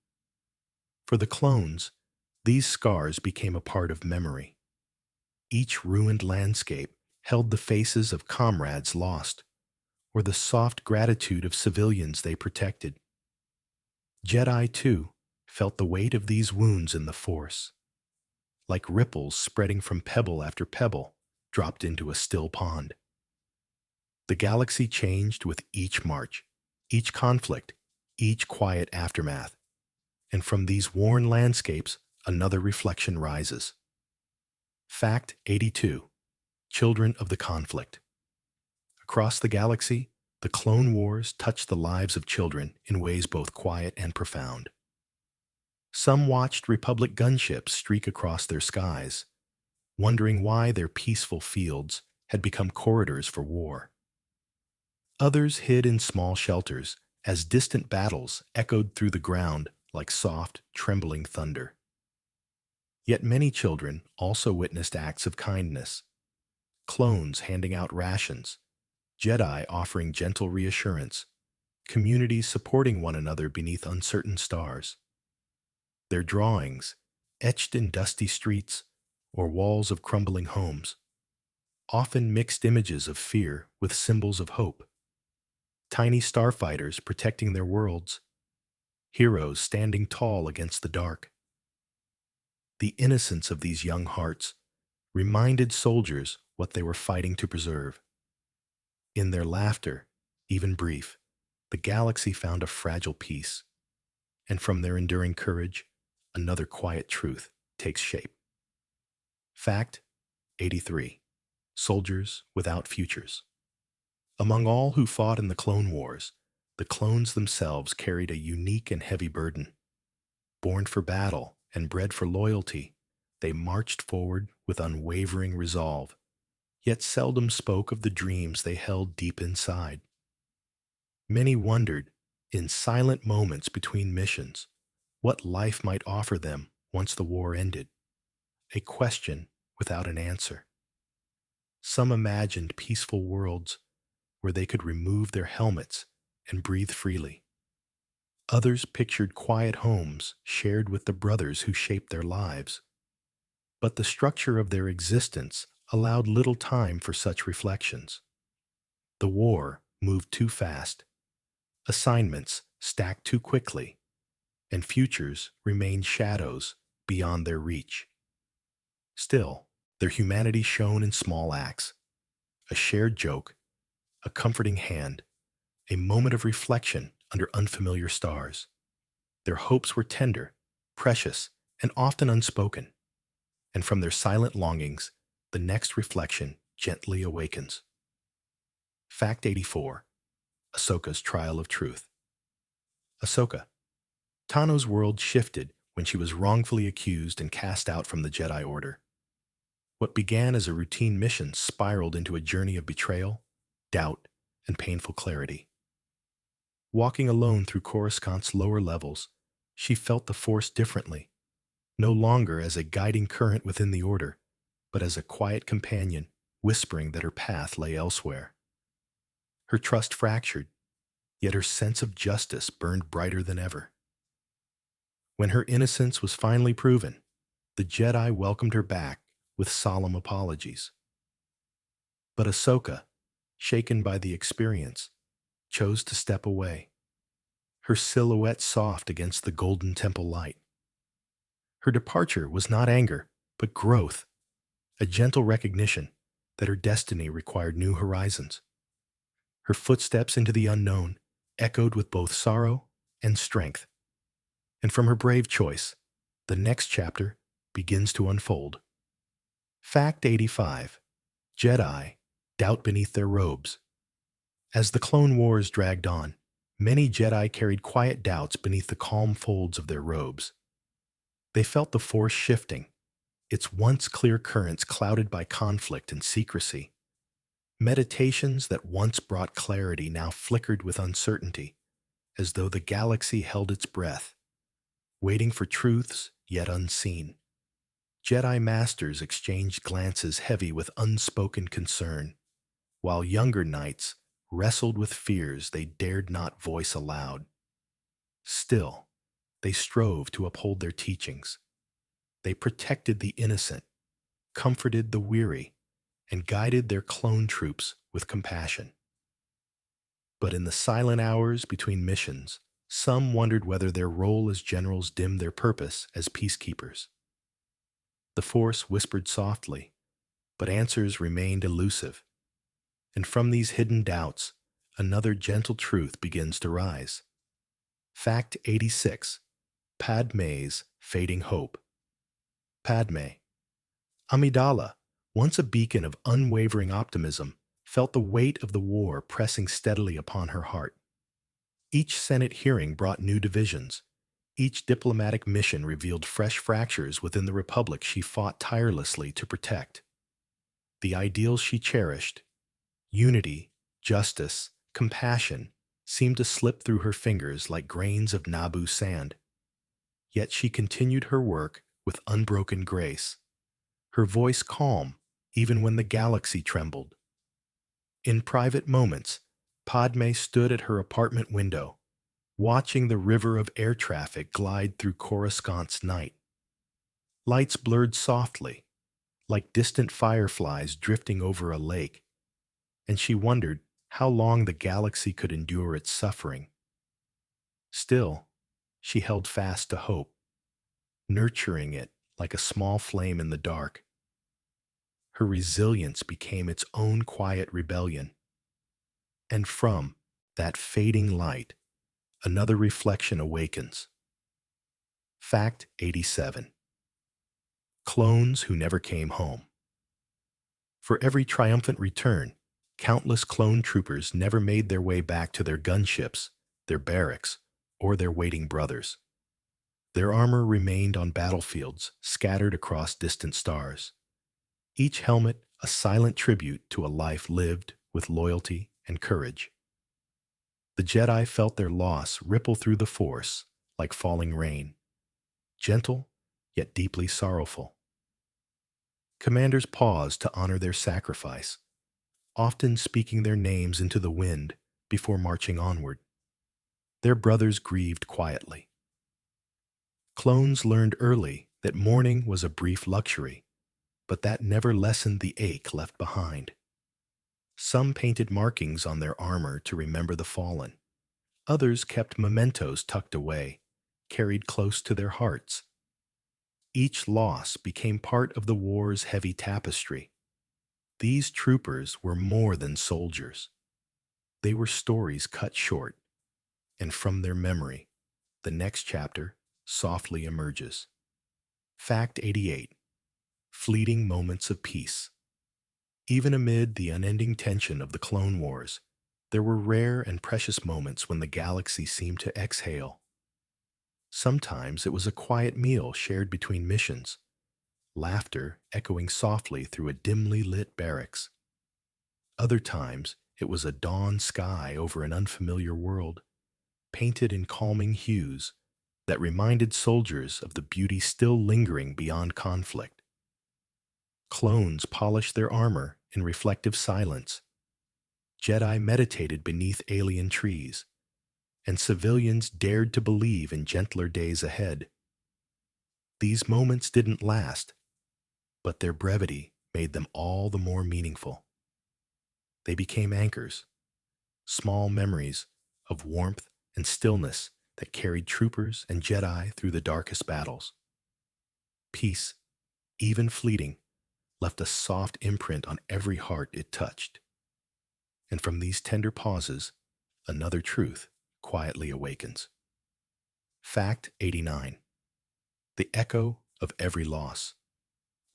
For the clones, these scars became a part of memory. Each ruined landscape held the faces of comrades lost, or the soft gratitude of civilians they protected. Jedi, too, felt the weight of these wounds in the Force, like ripples spreading from pebble after pebble dropped into a still pond. The galaxy changed with each march, each conflict, each quiet aftermath, and from these worn landscapes, another reflection rises. Fact 82. Children of the conflict. Across the galaxy, the Clone Wars touched the lives of children in ways both quiet and profound. Some watched Republic gunships streak across their skies, wondering why their peaceful fields had become corridors for war. Others hid in small shelters as distant battles echoed through the ground like soft, trembling thunder. Yet many children also witnessed acts of kindness, clones handing out rations, Jedi offering gentle reassurance, communities supporting one another beneath uncertain stars. Their drawings, etched in dusty streets or walls of crumbling homes, often mixed images of fear with symbols of hope. Tiny starfighters protecting their worlds, heroes standing tall against the dark. The innocence of these young hearts reminded soldiers what they were fighting to preserve. In their laughter, even brief, the galaxy found a fragile peace, and from their enduring courage, another quiet truth takes shape. Fact 83. Soldiers without futures. Among all who fought in the Clone Wars, the clones themselves carried a unique and heavy burden. Born for battle and bred for loyalty, they marched forward with unwavering resolve, yet seldom spoke of the dreams they held deep inside. Many wondered, in silent moments between missions, what life might offer them once the war ended, a question without an answer. Some imagined peaceful worlds where they could remove their helmets and breathe freely. Others pictured quiet homes shared with the brothers who shaped their lives. But the structure of their existence allowed little time for such reflections. The war moved too fast, assignments stacked too quickly, and futures remained shadows beyond their reach. Still, their humanity shone in small acts: a shared joke, a comforting hand, a moment of reflection under unfamiliar stars. Their hopes were tender, precious, and often unspoken, and from their silent longings, the next reflection gently awakens. Fact 84. Ahsoka's Trial of Truth. Ahsoka. Tano's world shifted when she was wrongfully accused and cast out from the Jedi Order. What began as a routine mission spiraled into a journey of betrayal, doubt, and painful clarity. Walking alone through Coruscant's lower levels, she felt the Force differently, no longer as a guiding current within the Order, but as a quiet companion whispering that her path lay elsewhere. Her trust fractured, yet her sense of justice burned brighter than ever. When her innocence was finally proven, the Jedi welcomed her back with solemn apologies. But Ahsoka, shaken by the experience, chose to step away, her silhouette soft against the golden temple light. Her departure was not anger, but growth, a gentle recognition that her destiny required new horizons. Her footsteps into the unknown echoed with both sorrow and strength. And from her brave choice, the next chapter begins to unfold. Fact 85. Jedi doubt beneath their robes. As the Clone Wars dragged on, many Jedi carried quiet doubts beneath the calm folds of their robes. They felt the Force shifting, its once clear currents clouded by conflict and secrecy. Meditations that once brought clarity now flickered with uncertainty, as though the galaxy held its breath, waiting for truths yet unseen. Jedi Masters exchanged glances heavy with unspoken concern, while younger knights wrestled with fears they dared not voice aloud. Still, they strove to uphold their teachings. They protected the innocent, comforted the weary, and guided their clone troops with compassion. But in the silent hours between missions, some wondered whether their role as generals dimmed their purpose as peacekeepers. The Force whispered softly, but answers remained elusive. And from these hidden doubts, another gentle truth begins to rise. Fact 86. Padmé's Fading Hope. Padmé. Amidala, once a beacon of unwavering optimism, felt the weight of the war pressing steadily upon her heart. Each Senate hearing brought new divisions. Each diplomatic mission revealed fresh fractures within the republic she fought tirelessly to protect. The ideals she cherished, unity, justice, compassion, seemed to slip through her fingers like grains of Naboo sand. Yet she continued her work with unbroken grace, her voice calm even when the galaxy trembled. In private moments, Padme stood at her apartment window, watching the river of air traffic glide through Coruscant's night. Lights blurred softly, like distant fireflies drifting over a lake, and she wondered how long the galaxy could endure its suffering. Still, she held fast to hope, nurturing it like a small flame in the dark. Her resilience became its own quiet rebellion. And from that fading light, another reflection awakens. Fact 87. Clones who never came home. For every triumphant return, countless clone troopers never made their way back to their gunships, their barracks, or their waiting brothers. Their armor remained on battlefields scattered across distant stars, each helmet a silent tribute to a life lived with loyalty and courage. The Jedi felt their loss ripple through the Force like falling rain, gentle yet deeply sorrowful. Commanders paused to honor their sacrifice, often speaking their names into the wind before marching onward. Their brothers grieved quietly. Clones learned early that mourning was a brief luxury, but that never lessened the ache left behind. Some painted markings on their armor to remember the fallen. Others kept mementos tucked away, carried close to their hearts. Each loss became part of the war's heavy tapestry. These troopers were more than soldiers. They were stories cut short, and from their memory, the next chapter softly emerges. Fact 88. Fleeting moments of peace. Even amid the unending tension of the Clone Wars, there were rare and precious moments when the galaxy seemed to exhale. Sometimes it was a quiet meal shared between missions, laughter echoing softly through a dimly lit barracks. Other times it was a dawn sky over an unfamiliar world, painted in calming hues that reminded soldiers of the beauty still lingering beyond conflict. Clones polished their armor in reflective silence. Jedi meditated beneath alien trees, and civilians dared to believe in gentler days ahead. These moments didn't last, but their brevity made them all the more meaningful. They became anchors, small memories of warmth and stillness that carried troopers and Jedi through the darkest battles. Peace, even fleeting, left a soft imprint on every heart it touched. And from these tender pauses, another truth quietly awakens. Fact 89. The echo of every loss.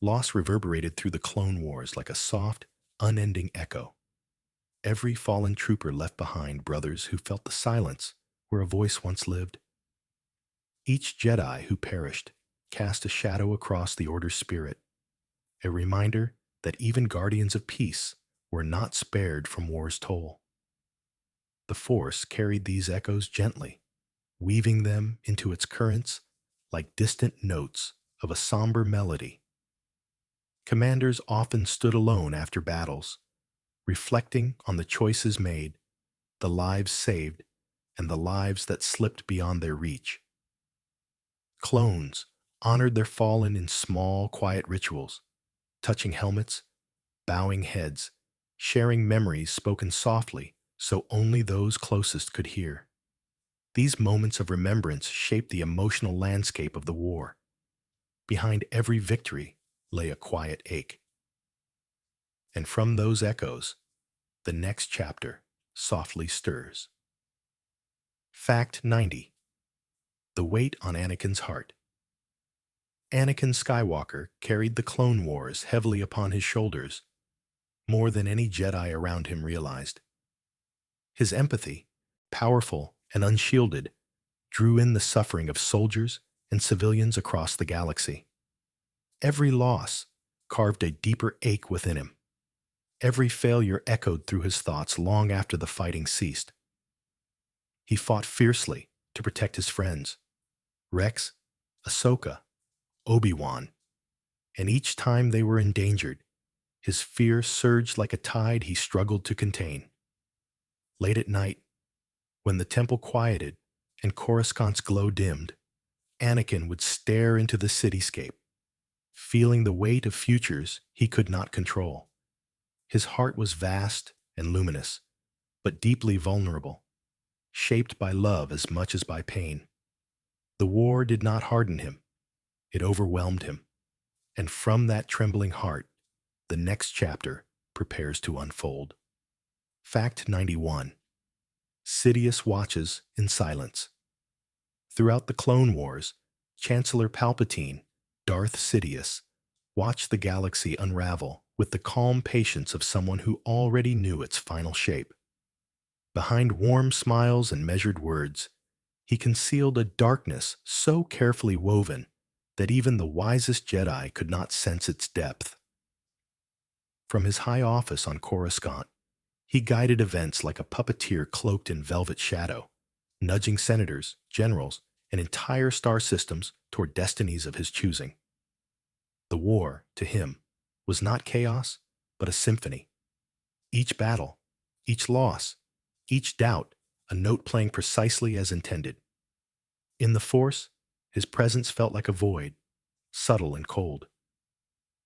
Loss reverberated through the Clone Wars like a soft, unending echo. Every fallen trooper left behind brothers who felt the silence where a voice once lived. Each Jedi who perished cast a shadow across the Order's spirit, a reminder that even guardians of peace were not spared from war's toll. The Force carried these echoes gently, weaving them into its currents like distant notes of a somber melody. Commanders often stood alone after battles, reflecting on the choices made, the lives saved, and the lives that slipped beyond their reach. Clones honored their fallen in small, quiet rituals, touching helmets, bowing heads, sharing memories spoken softly so only those closest could hear. These moments of remembrance shaped the emotional landscape of the war. Behind every victory lay a quiet ache. And from those echoes, the next chapter softly stirs. Fact 90. The weight on Anakin's heart. Anakin Skywalker carried the Clone Wars heavily upon his shoulders, more than any Jedi around him realized. His empathy, powerful and unshielded, drew in the suffering of soldiers and civilians across the galaxy. Every loss carved a deeper ache within him. Every failure echoed through his thoughts long after the fighting ceased. He fought fiercely to protect his friends, Rex, Ahsoka, Obi-Wan, and each time they were endangered, His fear surged like a tide he struggled to contain. Late at night, when the temple quieted and Coruscant's glow dimmed, Anakin would stare into the cityscape, feeling the weight of futures he could not control. His heart was vast and luminous, but deeply vulnerable, shaped by love as much as by pain. The war did not harden him, it overwhelmed him, and from that trembling heart, the next chapter prepares to unfold. Fact 91. Sidious watches in silence. Throughout the Clone Wars, Chancellor Palpatine, Darth Sidious, watched the galaxy unravel with the calm patience of someone who already knew its final shape. Behind warm smiles and measured words, he concealed a darkness so carefully woven that even the wisest Jedi could not sense its depth. From his high office on Coruscant, he guided events like a puppeteer cloaked in velvet shadow, nudging senators, generals, and entire star systems toward destinies of his choosing. The war, to him, was not chaos, but a symphony. Each battle, each loss, each doubt, a note playing precisely as intended. In the Force, his presence felt like a void, subtle and cold.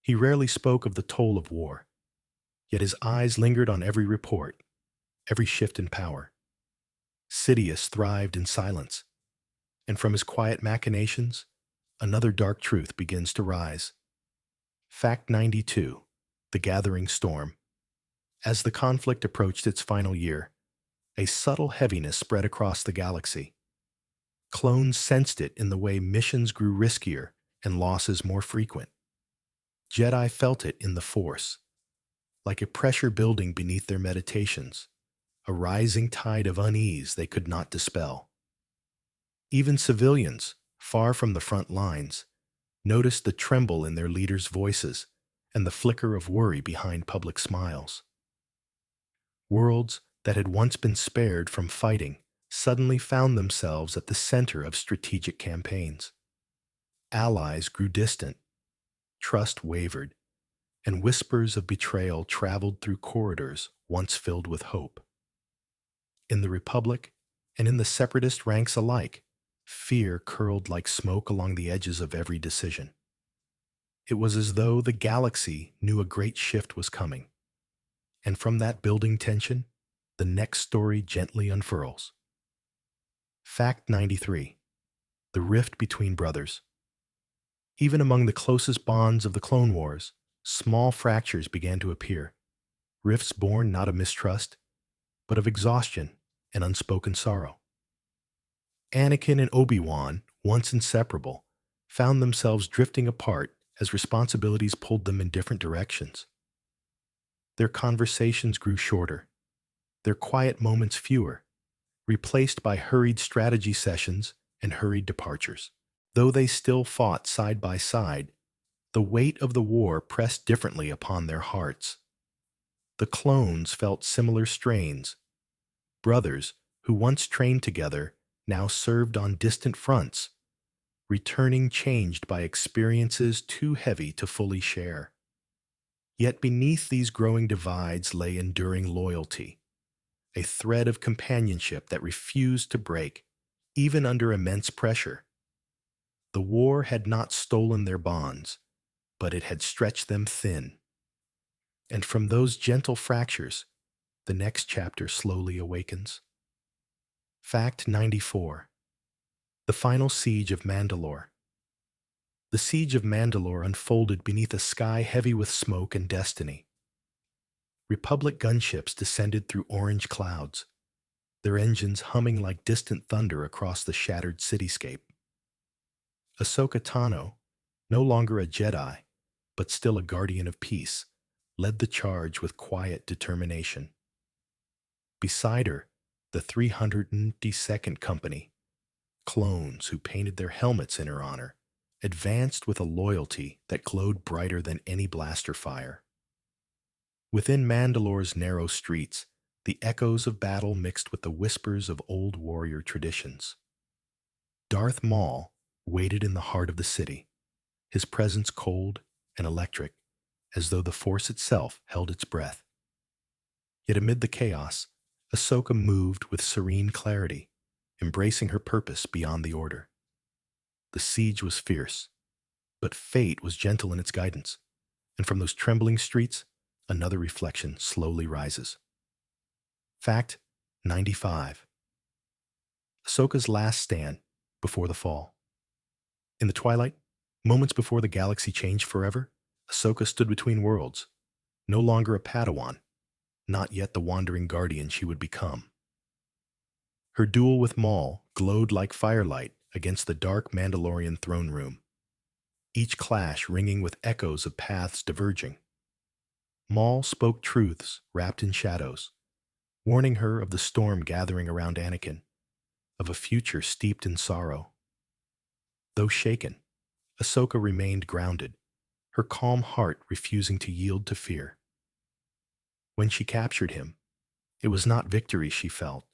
He rarely spoke of the toll of war, yet his eyes lingered on every report, every shift in power. Sidious thrived in silence, and from his quiet machinations, another dark truth begins to rise. Fact 92. The Gathering Storm. As the conflict approached its final year, a subtle heaviness spread across the galaxy. Clones sensed it in the way missions grew riskier and losses more frequent. Jedi felt it in the Force, like a pressure building beneath their meditations, a rising tide of unease they could not dispel. Even civilians, far from the front lines, noticed the tremble in their leaders' voices and the flicker of worry behind public smiles. Worlds that had once been spared from fighting suddenly found themselves at the center of strategic campaigns. Allies grew distant, trust wavered, and whispers of betrayal traveled through corridors once filled with hope. In the Republic and in the Separatist ranks alike, fear curled like smoke along the edges of every decision. It was as though the galaxy knew a great shift was coming, and from that building tension, the next story gently unfurls. Fact 93. The rift between brothers. Even among the closest bonds of the Clone Wars, small fractures began to appear, rifts born not of mistrust, but of exhaustion and unspoken sorrow. Anakin and Obi-Wan, once inseparable, found themselves drifting apart as responsibilities pulled them in different directions. Their conversations grew shorter, their quiet moments fewer, replaced by hurried strategy sessions and hurried departures. Though they still fought side by side, the weight of the war pressed differently upon their hearts. The clones felt similar strains. Brothers who once trained together now served on distant fronts, returning changed by experiences too heavy to fully share. Yet beneath these growing divides lay enduring loyalty, a thread of companionship that refused to break, even under immense pressure. The war had not stolen their bonds, but it had stretched them thin. And from those gentle fractures, the next chapter slowly awakens. Fact 94. The final siege of Mandalore. The siege of Mandalore unfolded beneath a sky heavy with smoke and destiny. Republic gunships descended through orange clouds, their engines humming like distant thunder across the shattered cityscape. Ahsoka Tano, no longer a Jedi, but still a guardian of peace, led the charge with quiet determination. Beside her, the 352nd Company, clones who painted their helmets in her honor, advanced with a loyalty that glowed brighter than any blaster fire. Within Mandalore's narrow streets, the echoes of battle mixed with the whispers of old warrior traditions. Darth Maul waited in the heart of the city, his presence cold and electric, as though the Force itself held its breath. Yet amid the chaos, Ahsoka moved with serene clarity, embracing her purpose beyond the order. The siege was fierce, but fate was gentle in its guidance, and from those trembling streets, another reflection slowly rises. Fact 95. Ahsoka's last stand before the fall. In the twilight, moments before the galaxy changed forever, Ahsoka stood between worlds, no longer a Padawan, not yet the wandering guardian she would become. Her duel with Maul glowed like firelight against the dark Mandalorian throne room, each clash ringing with echoes of paths diverging. Maul spoke truths wrapped in shadows, warning her of the storm gathering around Anakin, of a future steeped in sorrow. Though shaken, Ahsoka remained grounded, her calm heart refusing to yield to fear. When she captured him, it was not victory she felt,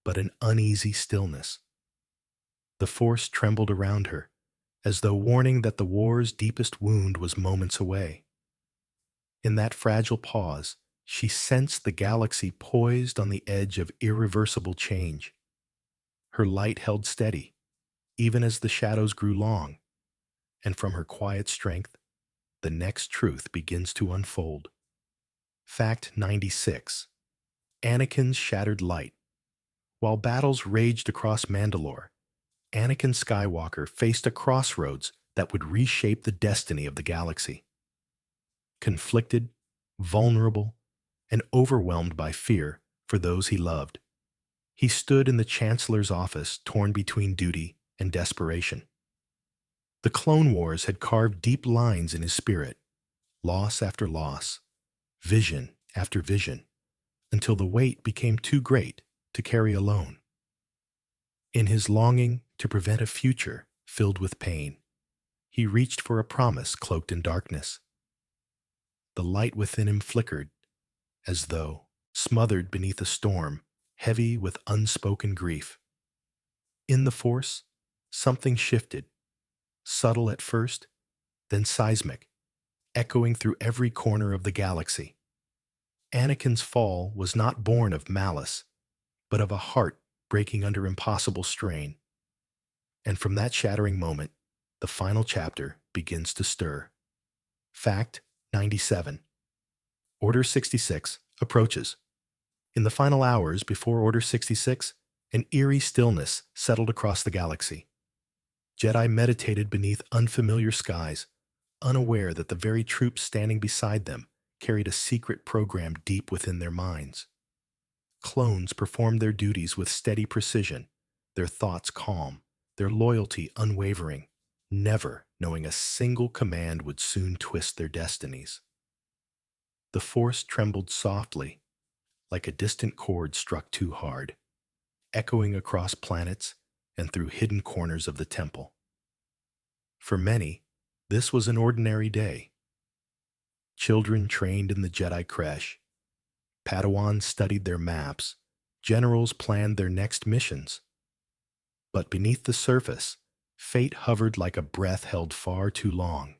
but an uneasy stillness. The Force trembled around her, as though warning that the war's deepest wound was moments away. In that fragile pause, she sensed the galaxy poised on the edge of irreversible change. Her light held steady, even as the shadows grew long, and from her quiet strength, the next truth begins to unfold. Fact 96. Anakin's shattered light. While battles raged across Mandalore, Anakin Skywalker faced a crossroads that would reshape the destiny of the galaxy. Conflicted, vulnerable, and overwhelmed by fear for those he loved, he stood in the Chancellor's office, torn between duty and desperation. The Clone Wars had carved deep lines in his spirit, loss after loss, vision after vision, until the weight became too great to carry alone. In his longing to prevent a future filled with pain, he reached for a promise cloaked in darkness. The light within him flickered, as though smothered beneath a storm, heavy with unspoken grief. In the Force, something shifted, subtle at first, then seismic, echoing through every corner of the galaxy. Anakin's fall was not born of malice, but of a heart breaking under impossible strain. And from that shattering moment, the final chapter begins to stir. Fact 97. Order 66 approaches. In the final hours before Order 66, an eerie stillness settled across the galaxy. Jedi meditated beneath unfamiliar skies, unaware that the very troops standing beside them carried a secret program deep within their minds. Clones performed their duties with steady precision, their thoughts calm, their loyalty unwavering, never knowing a single command would soon twist their destinies. The Force trembled softly, like a distant chord struck too hard, echoing across planets and through hidden corners of the temple. For many, this was an ordinary day. Children trained in the Jedi creche, Padawans studied their maps, generals planned their next missions. But beneath the surface, fate hovered like a breath held far too long.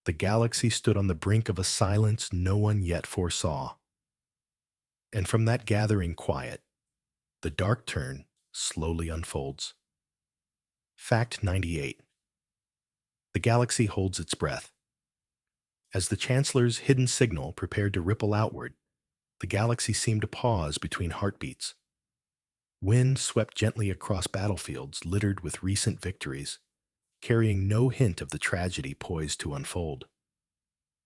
The galaxy stood on the brink of a silence no one yet foresaw. And from that gathering quiet, the dark turn slowly unfolds. Fact 98. The galaxy holds its breath. As the Chancellor's hidden signal prepared to ripple outward, the galaxy seemed to pause between heartbeats. Wind swept gently across battlefields littered with recent victories, carrying no hint of the tragedy poised to unfold.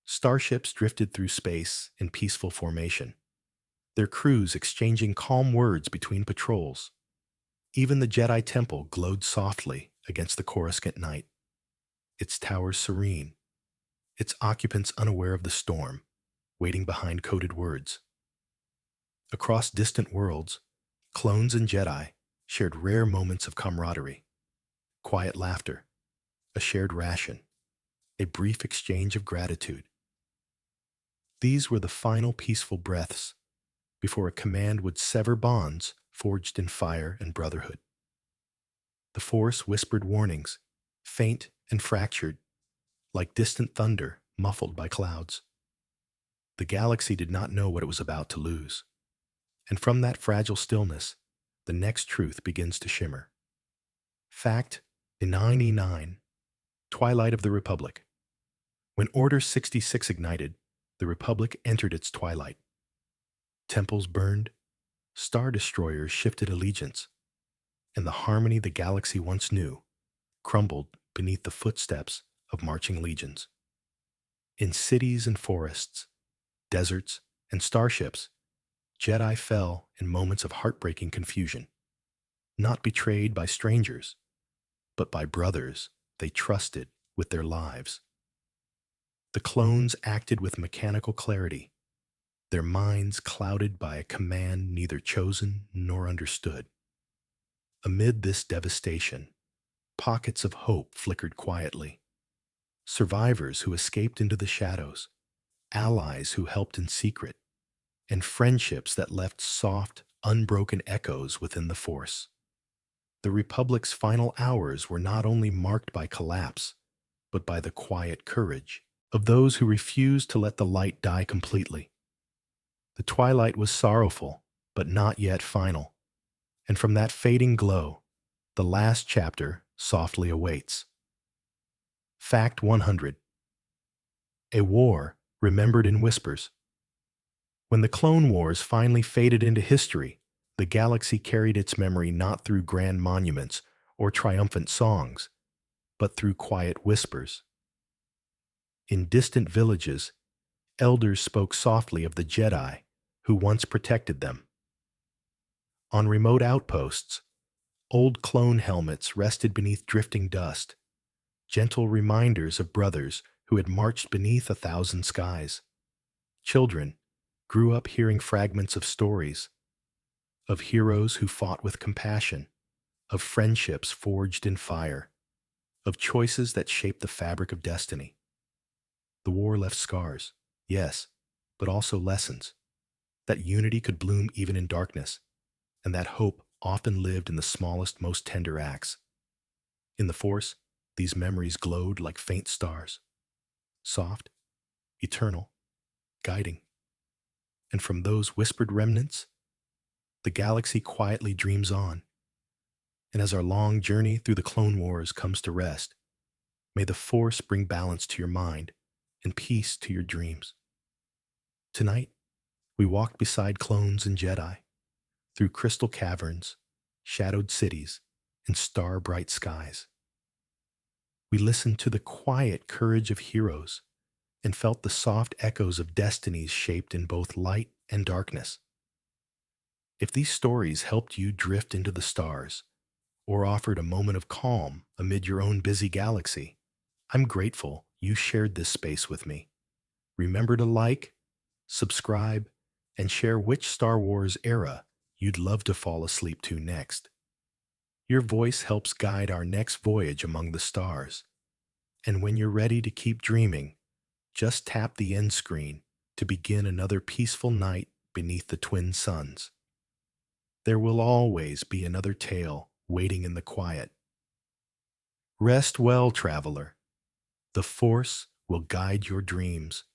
Starships drifted through space in peaceful formation, their crews exchanging calm words between patrols. Even the Jedi Temple glowed softly against the Coruscant night, its towers serene, its occupants unaware of the storm, waiting behind coded words. Across distant worlds, clones and Jedi shared rare moments of camaraderie, quiet laughter, a shared ration, a brief exchange of gratitude. These were the final peaceful breaths before a command would sever bonds forged in fire and brotherhood. The Force whispered warnings, faint and fractured, like distant thunder muffled by clouds. The galaxy did not know what it was about to lose. And from that fragile stillness, the next truth begins to shimmer. Fact 99. Twilight of the Republic. When Order 66 ignited, the Republic entered its twilight. Temples burned, star destroyers shifted allegiance, and the harmony the galaxy once knew crumbled beneath the footsteps of marching legions. In cities and forests, deserts and starships, Jedi fell in moments of heartbreaking confusion, not betrayed by strangers, but by brothers they trusted with their lives. The clones acted with mechanical clarity, their minds clouded by a command neither chosen nor understood. Amid this devastation, pockets of hope flickered quietly. Survivors who escaped into the shadows, allies who helped in secret, and friendships that left soft, unbroken echoes within the Force. The Republic's final hours were not only marked by collapse, but by the quiet courage of those who refused to let the light die completely. The twilight was sorrowful, but not yet final, and from that fading glow, the last chapter softly awaits. Fact 100. A war remembered in whispers. When the Clone Wars finally faded into history, the galaxy carried its memory not through grand monuments or triumphant songs, but through quiet whispers. In distant villages, elders spoke softly of the Jedi who once protected them. On remote outposts, old clone helmets rested beneath drifting dust, gentle reminders of brothers who had marched beneath 1,000 skies. Children grew up hearing fragments of stories, of heroes who fought with compassion, of friendships forged in fire, of choices that shaped the fabric of destiny. The war left scars, yes, but also lessons, that unity could bloom even in darkness, and that hope often lived in the smallest, most tender acts. In the Force, these memories glowed like faint stars, soft, eternal, guiding. And from those whispered remnants, the galaxy quietly dreams on. And as our long journey through the Clone Wars comes to rest, may the Force bring balance to your mind and peace to your dreams. Tonight, we walked beside clones and Jedi, through crystal caverns, shadowed cities, and star-bright skies. We listened to the quiet courage of heroes and felt the soft echoes of destinies shaped in both light and darkness. If these stories helped you drift into the stars or offered a moment of calm amid your own busy galaxy, I'm grateful you shared this space with me. Remember to like, subscribe, and share which Star Wars era you'd love to fall asleep to next. Your voice helps guide our next voyage among the stars. And when you're ready to keep dreaming, just tap the end screen to begin another peaceful night beneath the twin suns. There will always be another tale waiting in the quiet. Rest well, traveler. The Force will guide your dreams